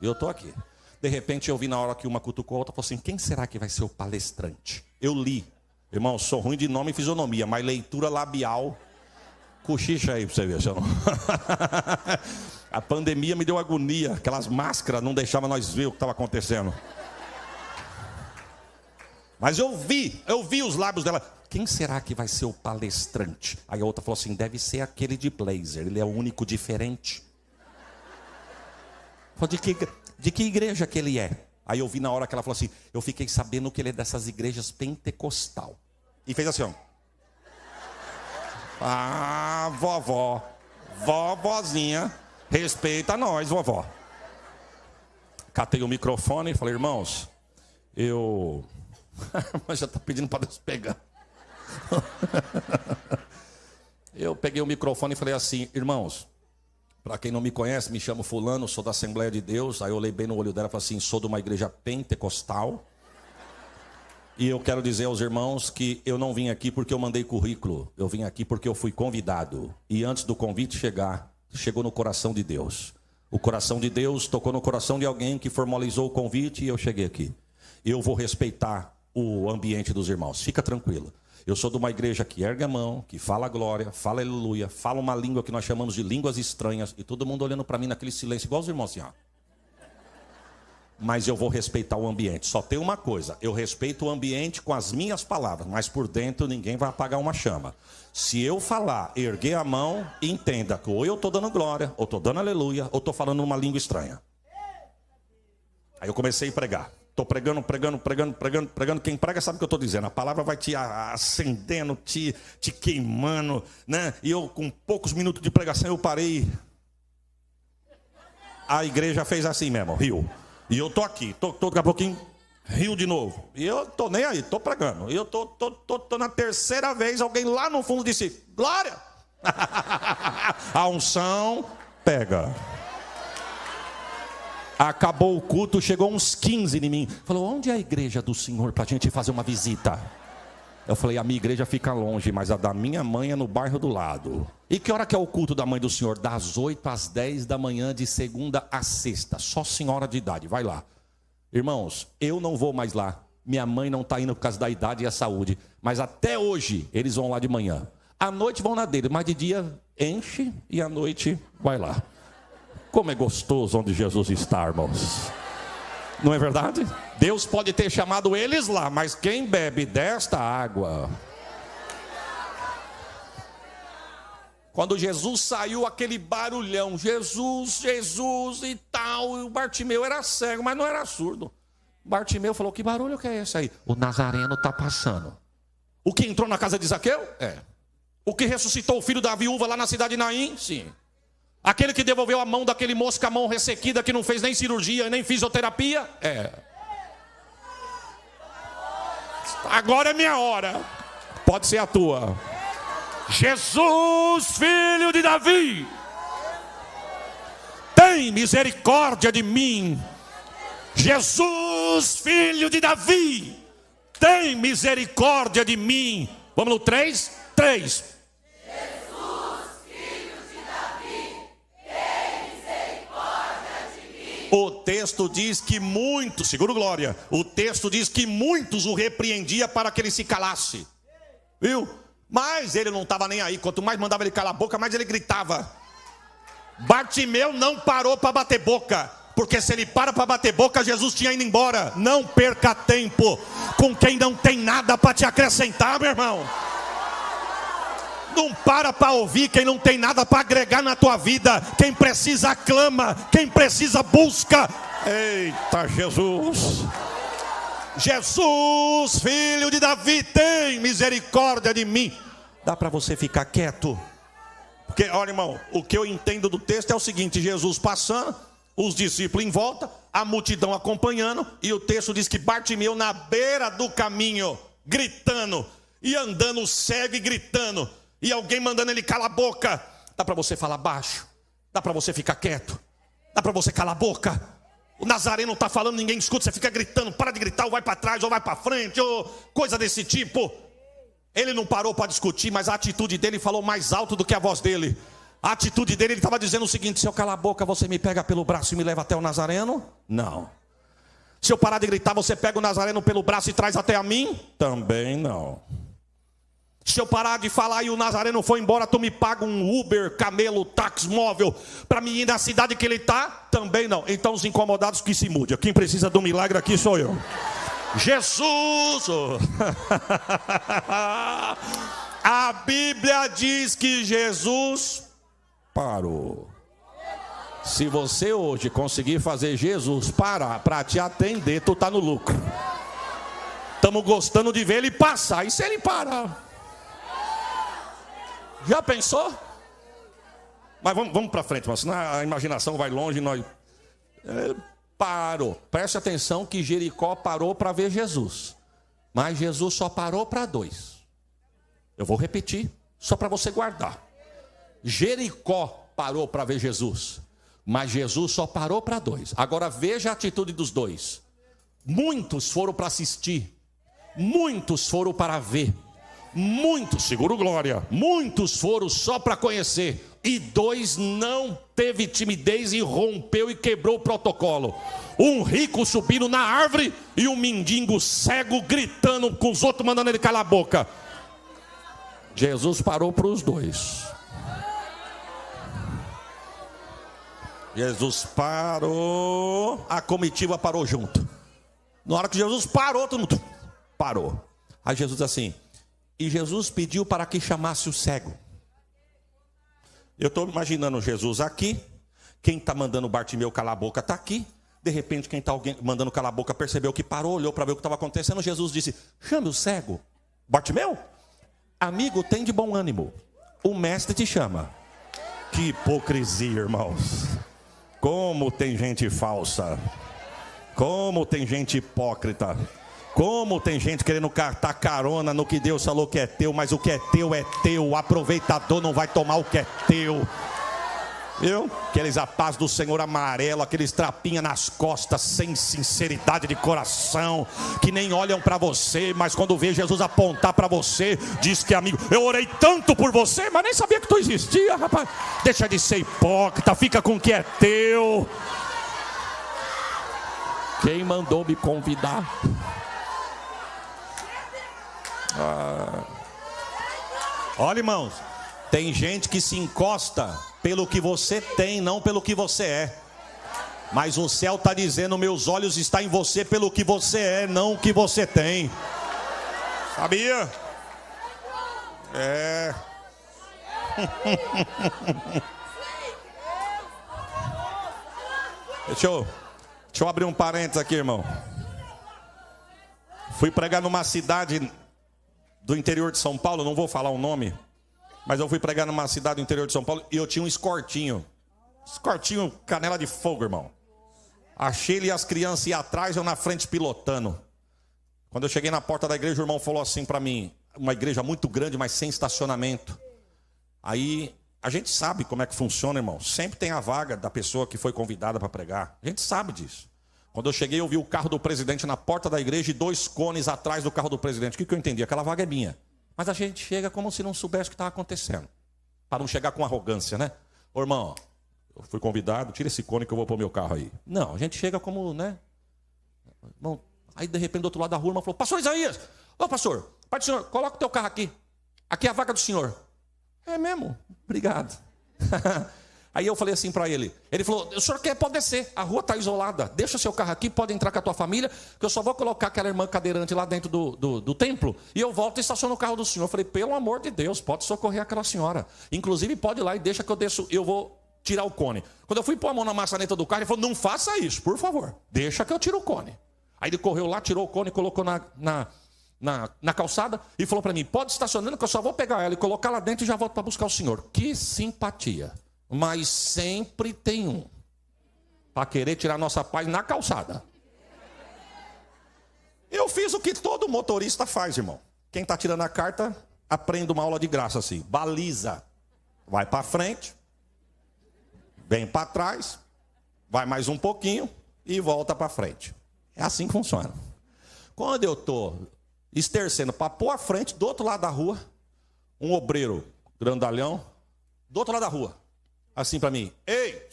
E eu estou aqui. De repente eu vi na hora que uma cutucou a outra, falou assim, quem será que vai ser o palestrante? Eu li. Irmão, sou ruim de nome e fisionomia, mas leitura labial, cochicha aí para você ver. Não... A pandemia me deu agonia, aquelas máscaras não deixavam nós ver o que estava acontecendo. Mas eu vi os lábios dela. Quem será que vai ser o palestrante? Aí a outra falou assim, deve ser aquele de blazer, ele é o único diferente. Falei, de que igreja que ele é? Aí eu vi na hora que ela falou assim, eu fiquei sabendo que ele é dessas igrejas pentecostal. E fez assim, ó. Ah, vovozinha, respeita nós, vovó. Catei o microfone e falei, irmãos, mas já está pedindo para Deus pegar. Eu peguei o microfone e falei assim, irmãos, para quem não me conhece, me chamo fulano, sou da Assembleia de Deus. Aí eu olhei bem no olho dela e falei assim, sou de uma igreja pentecostal. E eu quero dizer aos irmãos que eu não vim aqui porque eu mandei currículo. Eu vim aqui porque eu fui convidado. E antes do convite chegar, chegou no coração de Deus. O coração de Deus tocou no coração de alguém que formalizou o convite e eu cheguei aqui. Eu vou respeitar o ambiente dos irmãos. Fica tranquilo. Eu sou de uma igreja que ergue a mão, que fala glória, fala aleluia, fala uma língua que nós chamamos de línguas estranhas, e todo mundo olhando para mim naquele silêncio, igual os irmãos assim, ó. Mas eu vou respeitar o ambiente. Só tem uma coisa, eu respeito o ambiente com as minhas palavras, mas por dentro ninguém vai apagar uma chama. Se eu falar, erguer a mão, entenda que ou eu estou dando glória, ou estou dando aleluia, ou estou falando uma língua estranha. Aí eu comecei a pregar. Estou pregando. Quem prega sabe o que eu estou dizendo. A palavra vai te acendendo, te queimando, né? E eu, com poucos minutos de pregação, eu parei. A igreja fez assim mesmo, riu. E eu estou aqui, daqui a pouquinho, riu de novo. E eu estou nem aí, estou pregando. E eu estou na terceira vez, alguém lá no fundo disse, glória! A unção pega. Acabou o culto, chegou uns 15 em mim. Falou, onde é a igreja do Senhor para a gente fazer uma visita? Eu falei, a minha igreja fica longe, mas a da minha mãe é no bairro do lado. E que hora que é o culto da mãe do Senhor? Das 8 às 10 da manhã, de segunda a sexta. Só senhora de idade, vai lá. Irmãos, eu não vou mais lá. Minha mãe não está indo por causa da idade e a saúde. Mas até hoje, eles vão lá de manhã. À noite vão na dele, mas de dia enche e à noite vai lá. Como é gostoso onde Jesus está, irmãos. Não é verdade? Deus pode ter chamado eles lá, mas quem bebe desta água... Quando Jesus saiu, aquele barulhão, Jesus, Jesus e tal, e o Bartimeu era cego, mas não era surdo. Bartimeu falou, que barulho que é esse aí? O Nazareno está passando. O que entrou na casa de Zaqueu? É. O que ressuscitou o filho da viúva lá na cidade de Naim? Sim. Aquele que devolveu a mão daquele moço com a mão ressequida, que não fez nem cirurgia, nem fisioterapia? É. Agora é minha hora. Pode ser a tua. Jesus, filho de Davi, tem misericórdia de mim. Jesus, filho de Davi, tem misericórdia de mim. Vamos no 3? 3. O texto diz que muitos, seguro glória, o texto diz que muitos o repreendia para que ele se calasse. Viu? Mas ele não estava nem aí. Quanto mais mandava ele calar a boca, mais ele gritava. Bartimeu não parou para bater boca, porque se ele para bater boca, Jesus tinha ido embora. Não perca tempo com quem não tem nada para te acrescentar, meu irmão. Não para ouvir quem não tem nada para agregar na tua vida. Quem precisa clama, quem precisa busca. Eita Jesus. Jesus, filho de Davi, tem misericórdia de mim. Dá para você ficar quieto? Porque, olha irmão, o que eu entendo do texto é o seguinte: Jesus passando, os discípulos em volta, a multidão acompanhando, e o texto diz que Bartimeu na beira do caminho, gritando, e andando cego e gritando, e alguém mandando ele calar a boca. Dá para você falar baixo? Dá para você ficar quieto? Dá para você calar a boca? O Nazareno está falando, ninguém escuta, você fica gritando, para de gritar, ou vai para trás, ou vai para frente, ou coisa desse tipo. Ele não parou para discutir, mas a atitude dele falou mais alto do que a voz dele. A atitude dele, ele estava dizendo o seguinte: se eu calar a boca, você me pega pelo braço e me leva até o Nazareno? Não. Se eu parar de gritar, você pega o Nazareno pelo braço e traz até a mim? Também não. Se eu parar de falar e o Nazareno for embora, tu me paga um Uber, camelo, táxi móvel para mim ir na cidade que ele está? Também não. Então os incomodados que se mudem. Quem precisa de um milagre aqui sou eu. Jesus! A Bíblia diz que Jesus parou. Se você hoje conseguir fazer Jesus parar para te atender, tu está no lucro. Estamos gostando de ver ele passar. E se ele parar? Já pensou? Mas vamos para frente, mas senão a imaginação vai longe. Parou. Preste atenção que Jericó parou para ver Jesus. Mas Jesus só parou para 2. Eu vou repetir, só para você guardar. Jericó parou para ver Jesus, mas Jesus só parou para 2. Agora veja a atitude dos 2. Muitos foram para assistir, muitos foram para ver, muitos, seguro glória, muitos foram só para conhecer. E 2 não teve timidez e rompeu e quebrou o protocolo. Um rico subindo na árvore e um mendigo cego gritando com os outros, mandando ele calar a boca. Jesus parou para os dois. Jesus parou, a comitiva parou junto. Na hora que Jesus parou, todo mundo parou. Aí Jesus assim, e Jesus pediu para que chamasse o cego. Eu estou imaginando Jesus aqui, quem está mandando o Bartimeu calar a boca está aqui. De repente quem está mandando calar a boca percebeu que parou, olhou para ver o que estava acontecendo. Jesus disse, chame o cego. Bartimeu, amigo, tem de bom ânimo, o mestre te chama. Que hipocrisia, irmãos. Como tem gente falsa. Como tem gente hipócrita. Como tem gente querendo catar carona no que Deus falou que é teu, mas o que é teu é teu. O aproveitador não vai tomar o que é teu. Viu? Aqueles a paz do Senhor amarelo, aqueles trapinha nas costas, sem sinceridade de coração, que nem olham para você, mas quando vê Jesus apontar para você, diz que amigo, eu orei tanto por você, mas nem sabia que tu existia, rapaz. Deixa de ser hipócrita, fica com o que é teu. Quem mandou me convidar? Olha, irmãos, tem gente que se encosta pelo que você tem, não pelo que você é. Mas o céu está dizendo, meus olhos estão em você pelo que você é, não o que você tem. Sabia? É. Deixa eu abrir um parênteses aqui, irmão. Fui pregar numa cidade do interior de São Paulo, não vou falar o nome, mas eu fui pregar numa cidade do interior de São Paulo e eu tinha um escortinho. Escortinho, canela de fogo, irmão. Achei ele e as crianças iam atrás, eu na frente pilotando. Quando eu cheguei na porta da igreja, o irmão falou assim para mim, uma igreja muito grande, mas sem estacionamento. Aí, a gente sabe como é que funciona, irmão. Sempre tem a vaga da pessoa que foi convidada para pregar. A gente sabe disso. Quando eu cheguei, eu vi o carro do presidente na porta da igreja e 2 cones atrás do carro do presidente. O que eu entendi? Aquela vaga é minha. Mas a gente chega como se não soubesse o que estava acontecendo. Para não chegar com arrogância, né? Ô, irmão, eu fui convidado, tira esse cone que eu vou pôr meu carro aí. Não, a gente chega como, né? Bom, aí, de repente, do outro lado da rua, o irmão falou, pastor Isaías, ô pastor, pai do senhor, coloca o teu carro aqui. Aqui é a vaga do senhor. É mesmo? Obrigado. Aí eu falei assim para ele. Ele falou, o senhor pode descer, a rua está isolada. Deixa seu carro aqui, pode entrar com a tua família, que eu só vou colocar aquela irmã cadeirante lá dentro do templo, e eu volto e estaciono o carro do senhor. Eu falei, pelo amor de Deus, pode socorrer aquela senhora. Inclusive pode ir lá e deixa que eu desço, eu vou tirar o cone. Quando eu fui pôr a mão na maçaneta do carro, ele falou, não faça isso, por favor. Deixa que eu tiro o cone. Aí ele correu lá, tirou o cone, colocou na calçada e falou para mim, pode estacionando que eu só vou pegar ela e colocar lá dentro e já volto para buscar o senhor. Que simpatia. Mas sempre tem um para querer tirar nossa paz na calçada. Eu fiz o que todo motorista faz, irmão. Quem está tirando a carta, aprende uma aula de graça assim. Baliza. Vai para frente, vem para trás, vai mais um pouquinho e volta para frente. É assim que funciona. Quando eu estou estercendo para pôr à frente, do outro lado da rua, um obreiro grandalhão, do outro lado da rua, assim para mim, ei,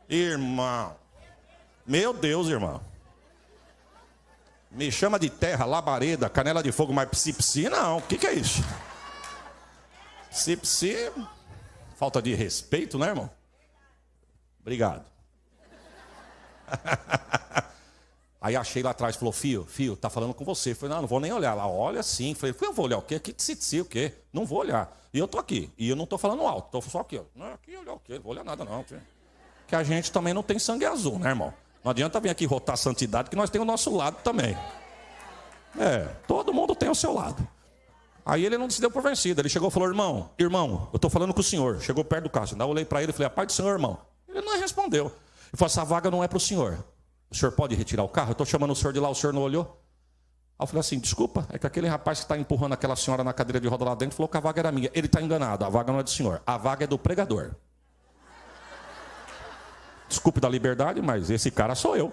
irmão, meu Deus, irmão, me chama de terra, labareda, canela de fogo, mas psi, não, o que é isso? Psi, falta de respeito, né, irmão? Obrigado. Aí achei lá atrás, falou, filho, tá falando com você. Eu falei, não vou nem olhar lá, olha sim. Falei, eu vou olhar o quê? Que o quê? Não vou olhar. E eu tô aqui, e eu não tô falando alto, tô só aqui, ó. Não, aqui olhar o quê? Não vou olhar nada não. Que a gente também não tem sangue azul, né, irmão? Não adianta vir aqui rotar a santidade, que nós temos o nosso lado também. Todo mundo tem o seu lado. Aí ele não se deu por vencido, ele chegou e falou, irmão, eu tô falando com o senhor. Chegou perto do carro, eu olhei para ele e falei, a paz do senhor, irmão. Ele não respondeu. Ele falou, essa vaga não é para o senhor. O senhor pode retirar o carro? Eu estou chamando o senhor de lá, o senhor não olhou? Aí eu falei assim, desculpa, é que aquele rapaz que está empurrando aquela senhora na cadeira de roda lá dentro falou que a vaga era minha. Ele está enganado, a vaga não é do senhor, a vaga é do pregador. Desculpe da liberdade, mas esse cara sou eu.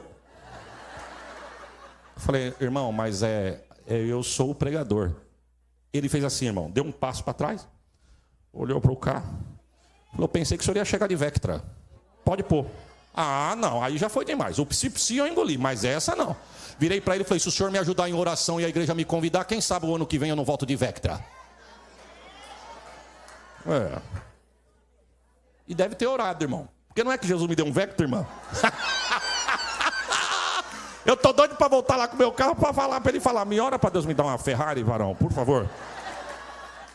Eu falei, irmão, mas eu sou o pregador. Ele fez assim, irmão, deu um passo para trás, olhou para o carro, falou, pensei que o senhor ia chegar de Vectra. Pode pôr. Ah, não, aí já foi demais. O psi eu engoli, mas essa não. Virei para ele e falei, se o senhor me ajudar em oração e a igreja me convidar, quem sabe o ano que vem eu não volto de Vectra. E deve ter orado, irmão. Porque não é que Jesus me deu um Vectra, irmão? Eu tô doido para voltar lá com o meu carro para falar para ele falar, me ora para Deus me dar uma Ferrari, varão, por favor.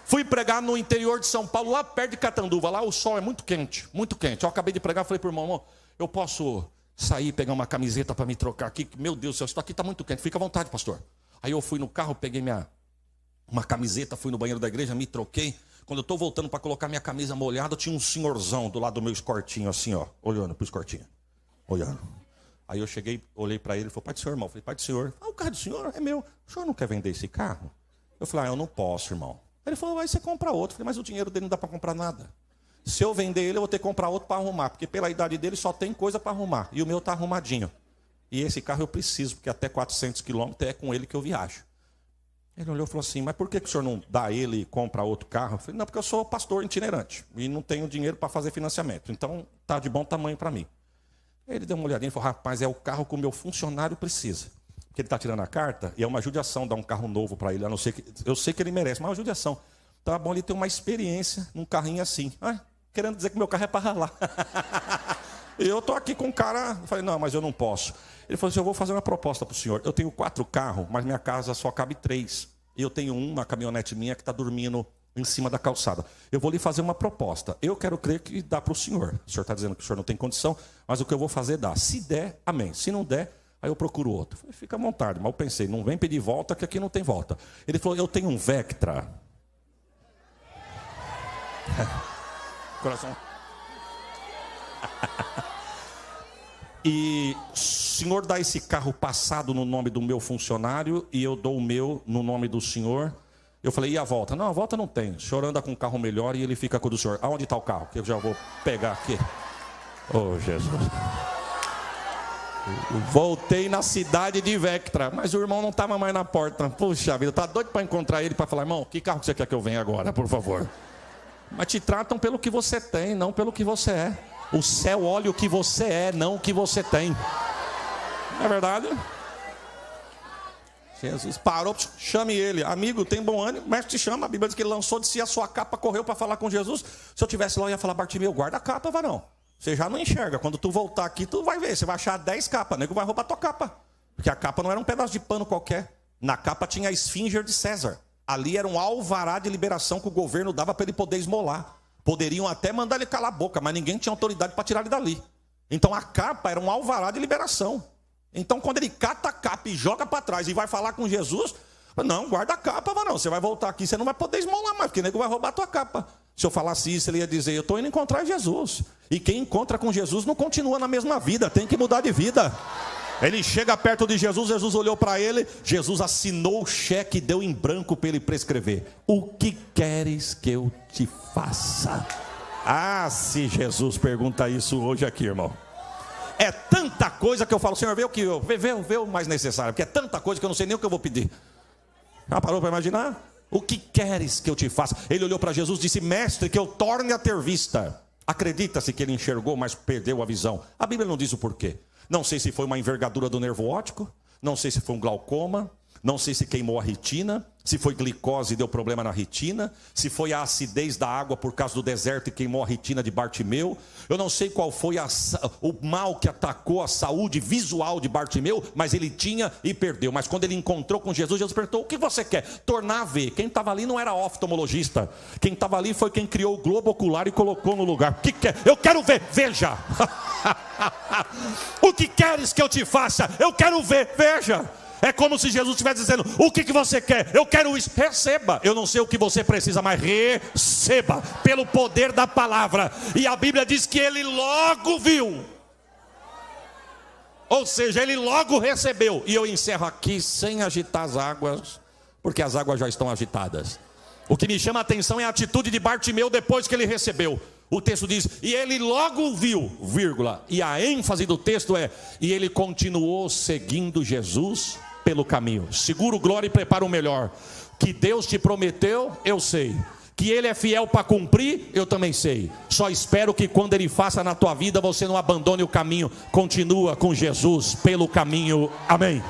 Fui pregar no interior de São Paulo, lá perto de Catanduva. Lá o sol é muito quente, muito quente. Eu acabei de pregar, falei para o irmão, eu posso sair e pegar uma camiseta para me trocar aqui? Meu Deus do céu, isso aqui está muito quente, fica à vontade, pastor. Aí eu fui no carro, peguei uma camiseta, fui no banheiro da igreja, me troquei. Quando eu estou voltando para colocar minha camisa molhada, tinha um senhorzão do lado do meu escortinho, assim, ó, olhando para o escortinho, olhando. Aí eu cheguei, olhei para ele e falei, pai do senhor, irmão. Eu falei, pai do senhor. O carro do senhor é meu. O senhor não quer vender esse carro? Eu falei, eu não posso, irmão. Ele falou, aí você compra outro. Eu falei, mas o dinheiro dele não dá para comprar nada. Se eu vender ele, eu vou ter que comprar outro para arrumar. Porque pela idade dele só tem coisa para arrumar. E o meu está arrumadinho. E esse carro eu preciso, porque até 400 quilômetros é com ele que eu viajo. Ele olhou e falou assim, mas por que o senhor não dá ele e compra outro carro? Eu falei, não, porque eu sou pastor itinerante. E não tenho dinheiro para fazer financiamento. Então, está de bom tamanho para mim. Ele deu uma olhadinha e falou, rapaz, é o carro que o meu funcionário precisa. Porque ele está tirando a carta e é uma judiação dar um carro novo para ele. Eu sei que ele merece, mas é uma judiação. Então é bom ele ter uma experiência num carrinho assim. Querendo dizer que meu carro é para ralar. E eu estou aqui com um cara, eu falei, não, mas eu não posso. Ele falou assim, eu vou fazer uma proposta para o senhor. Eu tenho 4 carros, mas minha casa só cabe 3. E eu tenho uma caminhonete minha que está dormindo em cima da calçada. Eu vou lhe fazer uma proposta. Eu quero crer que dá para o senhor. O senhor está dizendo que o senhor não tem condição, mas o que eu vou fazer dá. Se der, amém. Se não der, aí eu procuro outro. Eu falei, fica à vontade. Mas eu pensei, não vem pedir volta, que aqui não tem volta. Ele falou, eu tenho um Vectra. Coração. E o senhor dá esse carro passado no nome do meu funcionário e eu dou o meu no nome do senhor. Eu falei, e a volta? Não, a volta não tem. O senhor anda com um carro melhor e ele fica com o do senhor. Aonde está o carro? Que eu já vou pegar aqui. Oh, Jesus. Voltei na cidade de Vectra, mas o irmão não estava mais na porta. Puxa vida, tá doido para encontrar ele para falar, irmão, que carro que você quer que eu venha agora, por favor? Mas te tratam pelo que você tem, não pelo que você é. O céu olha o que você é, não o que você tem. Não é verdade? Jesus parou, chame ele. Amigo, tem bom ânimo, o mestre te chama. A Bíblia diz que ele lançou de si a sua capa, correu para falar com Jesus. Se eu tivesse lá, eu ia falar, Bartimeu, guarda a capa, varão. Você já não enxerga. Quando tu voltar aqui, tu vai ver. Você vai achar 10 capas. O nego vai roubar tua capa. Porque a capa não era um pedaço de pano qualquer. Na capa tinha a esfinge de César. Ali era um alvará de liberação que o governo dava para ele poder esmolar. Poderiam até mandar ele calar a boca, mas ninguém tinha autoridade para tirar ele dali. Então a capa era um alvará de liberação. Então quando ele cata a capa e joga para trás e vai falar com Jesus, não, guarda a capa, varão. Você vai voltar aqui, você não vai poder esmolar mais, porque o nego vai roubar a tua capa. Se eu falasse isso, ele ia dizer, eu estou indo encontrar Jesus. E quem encontra com Jesus não continua na mesma vida, tem que mudar de vida. Ele chega perto de Jesus, Jesus olhou para ele, Jesus assinou o cheque e deu em branco para ele prescrever. O que queres que eu te faça? Ah, se Jesus pergunta isso hoje aqui, irmão. É tanta coisa que eu falo, Senhor, vê o mais necessário, porque é tanta coisa que eu não sei nem o que eu vou pedir. Já parou para imaginar? O que queres que eu te faça? Ele olhou para Jesus e disse, mestre, que eu torne a ter vista. Acredita-se que ele enxergou, mas perdeu a visão. A Bíblia não diz o porquê. Não sei se foi uma envergadura do nervo óptico, não sei se foi um glaucoma, não sei se queimou a retina, se foi glicose e deu problema na retina, se foi a acidez da água por causa do deserto e queimou a retina de Bartimeu. Eu não sei qual foi o mal que atacou a saúde visual de Bartimeu, mas ele tinha e perdeu. Mas quando ele encontrou com Jesus, Jesus perguntou, o que você quer? Tornar a ver. Quem estava ali não era oftalmologista, quem estava ali foi quem criou o globo ocular e colocou no lugar. O que quer? Eu quero ver, veja. O que queres que eu te faça? Eu quero ver, veja. É como se Jesus estivesse dizendo, o que você quer? Eu quero isso, receba. Eu não sei o que você precisa, mas receba, pelo poder da palavra. E a Bíblia diz que ele logo viu. Ou seja, ele logo recebeu. E eu encerro aqui sem agitar as águas, porque as águas já estão agitadas. O que me chama a atenção é a atitude de Bartimeu depois que ele recebeu. O texto diz, e ele logo viu, vírgula. E a ênfase do texto é, e ele continuou seguindo Jesus pelo caminho. Seguro, glória e prepara o melhor. Que Deus te prometeu, eu sei. Que Ele é fiel para cumprir, eu também sei. Só espero que quando Ele faça na tua vida, você não abandone o caminho. Continua com Jesus pelo caminho. Amém.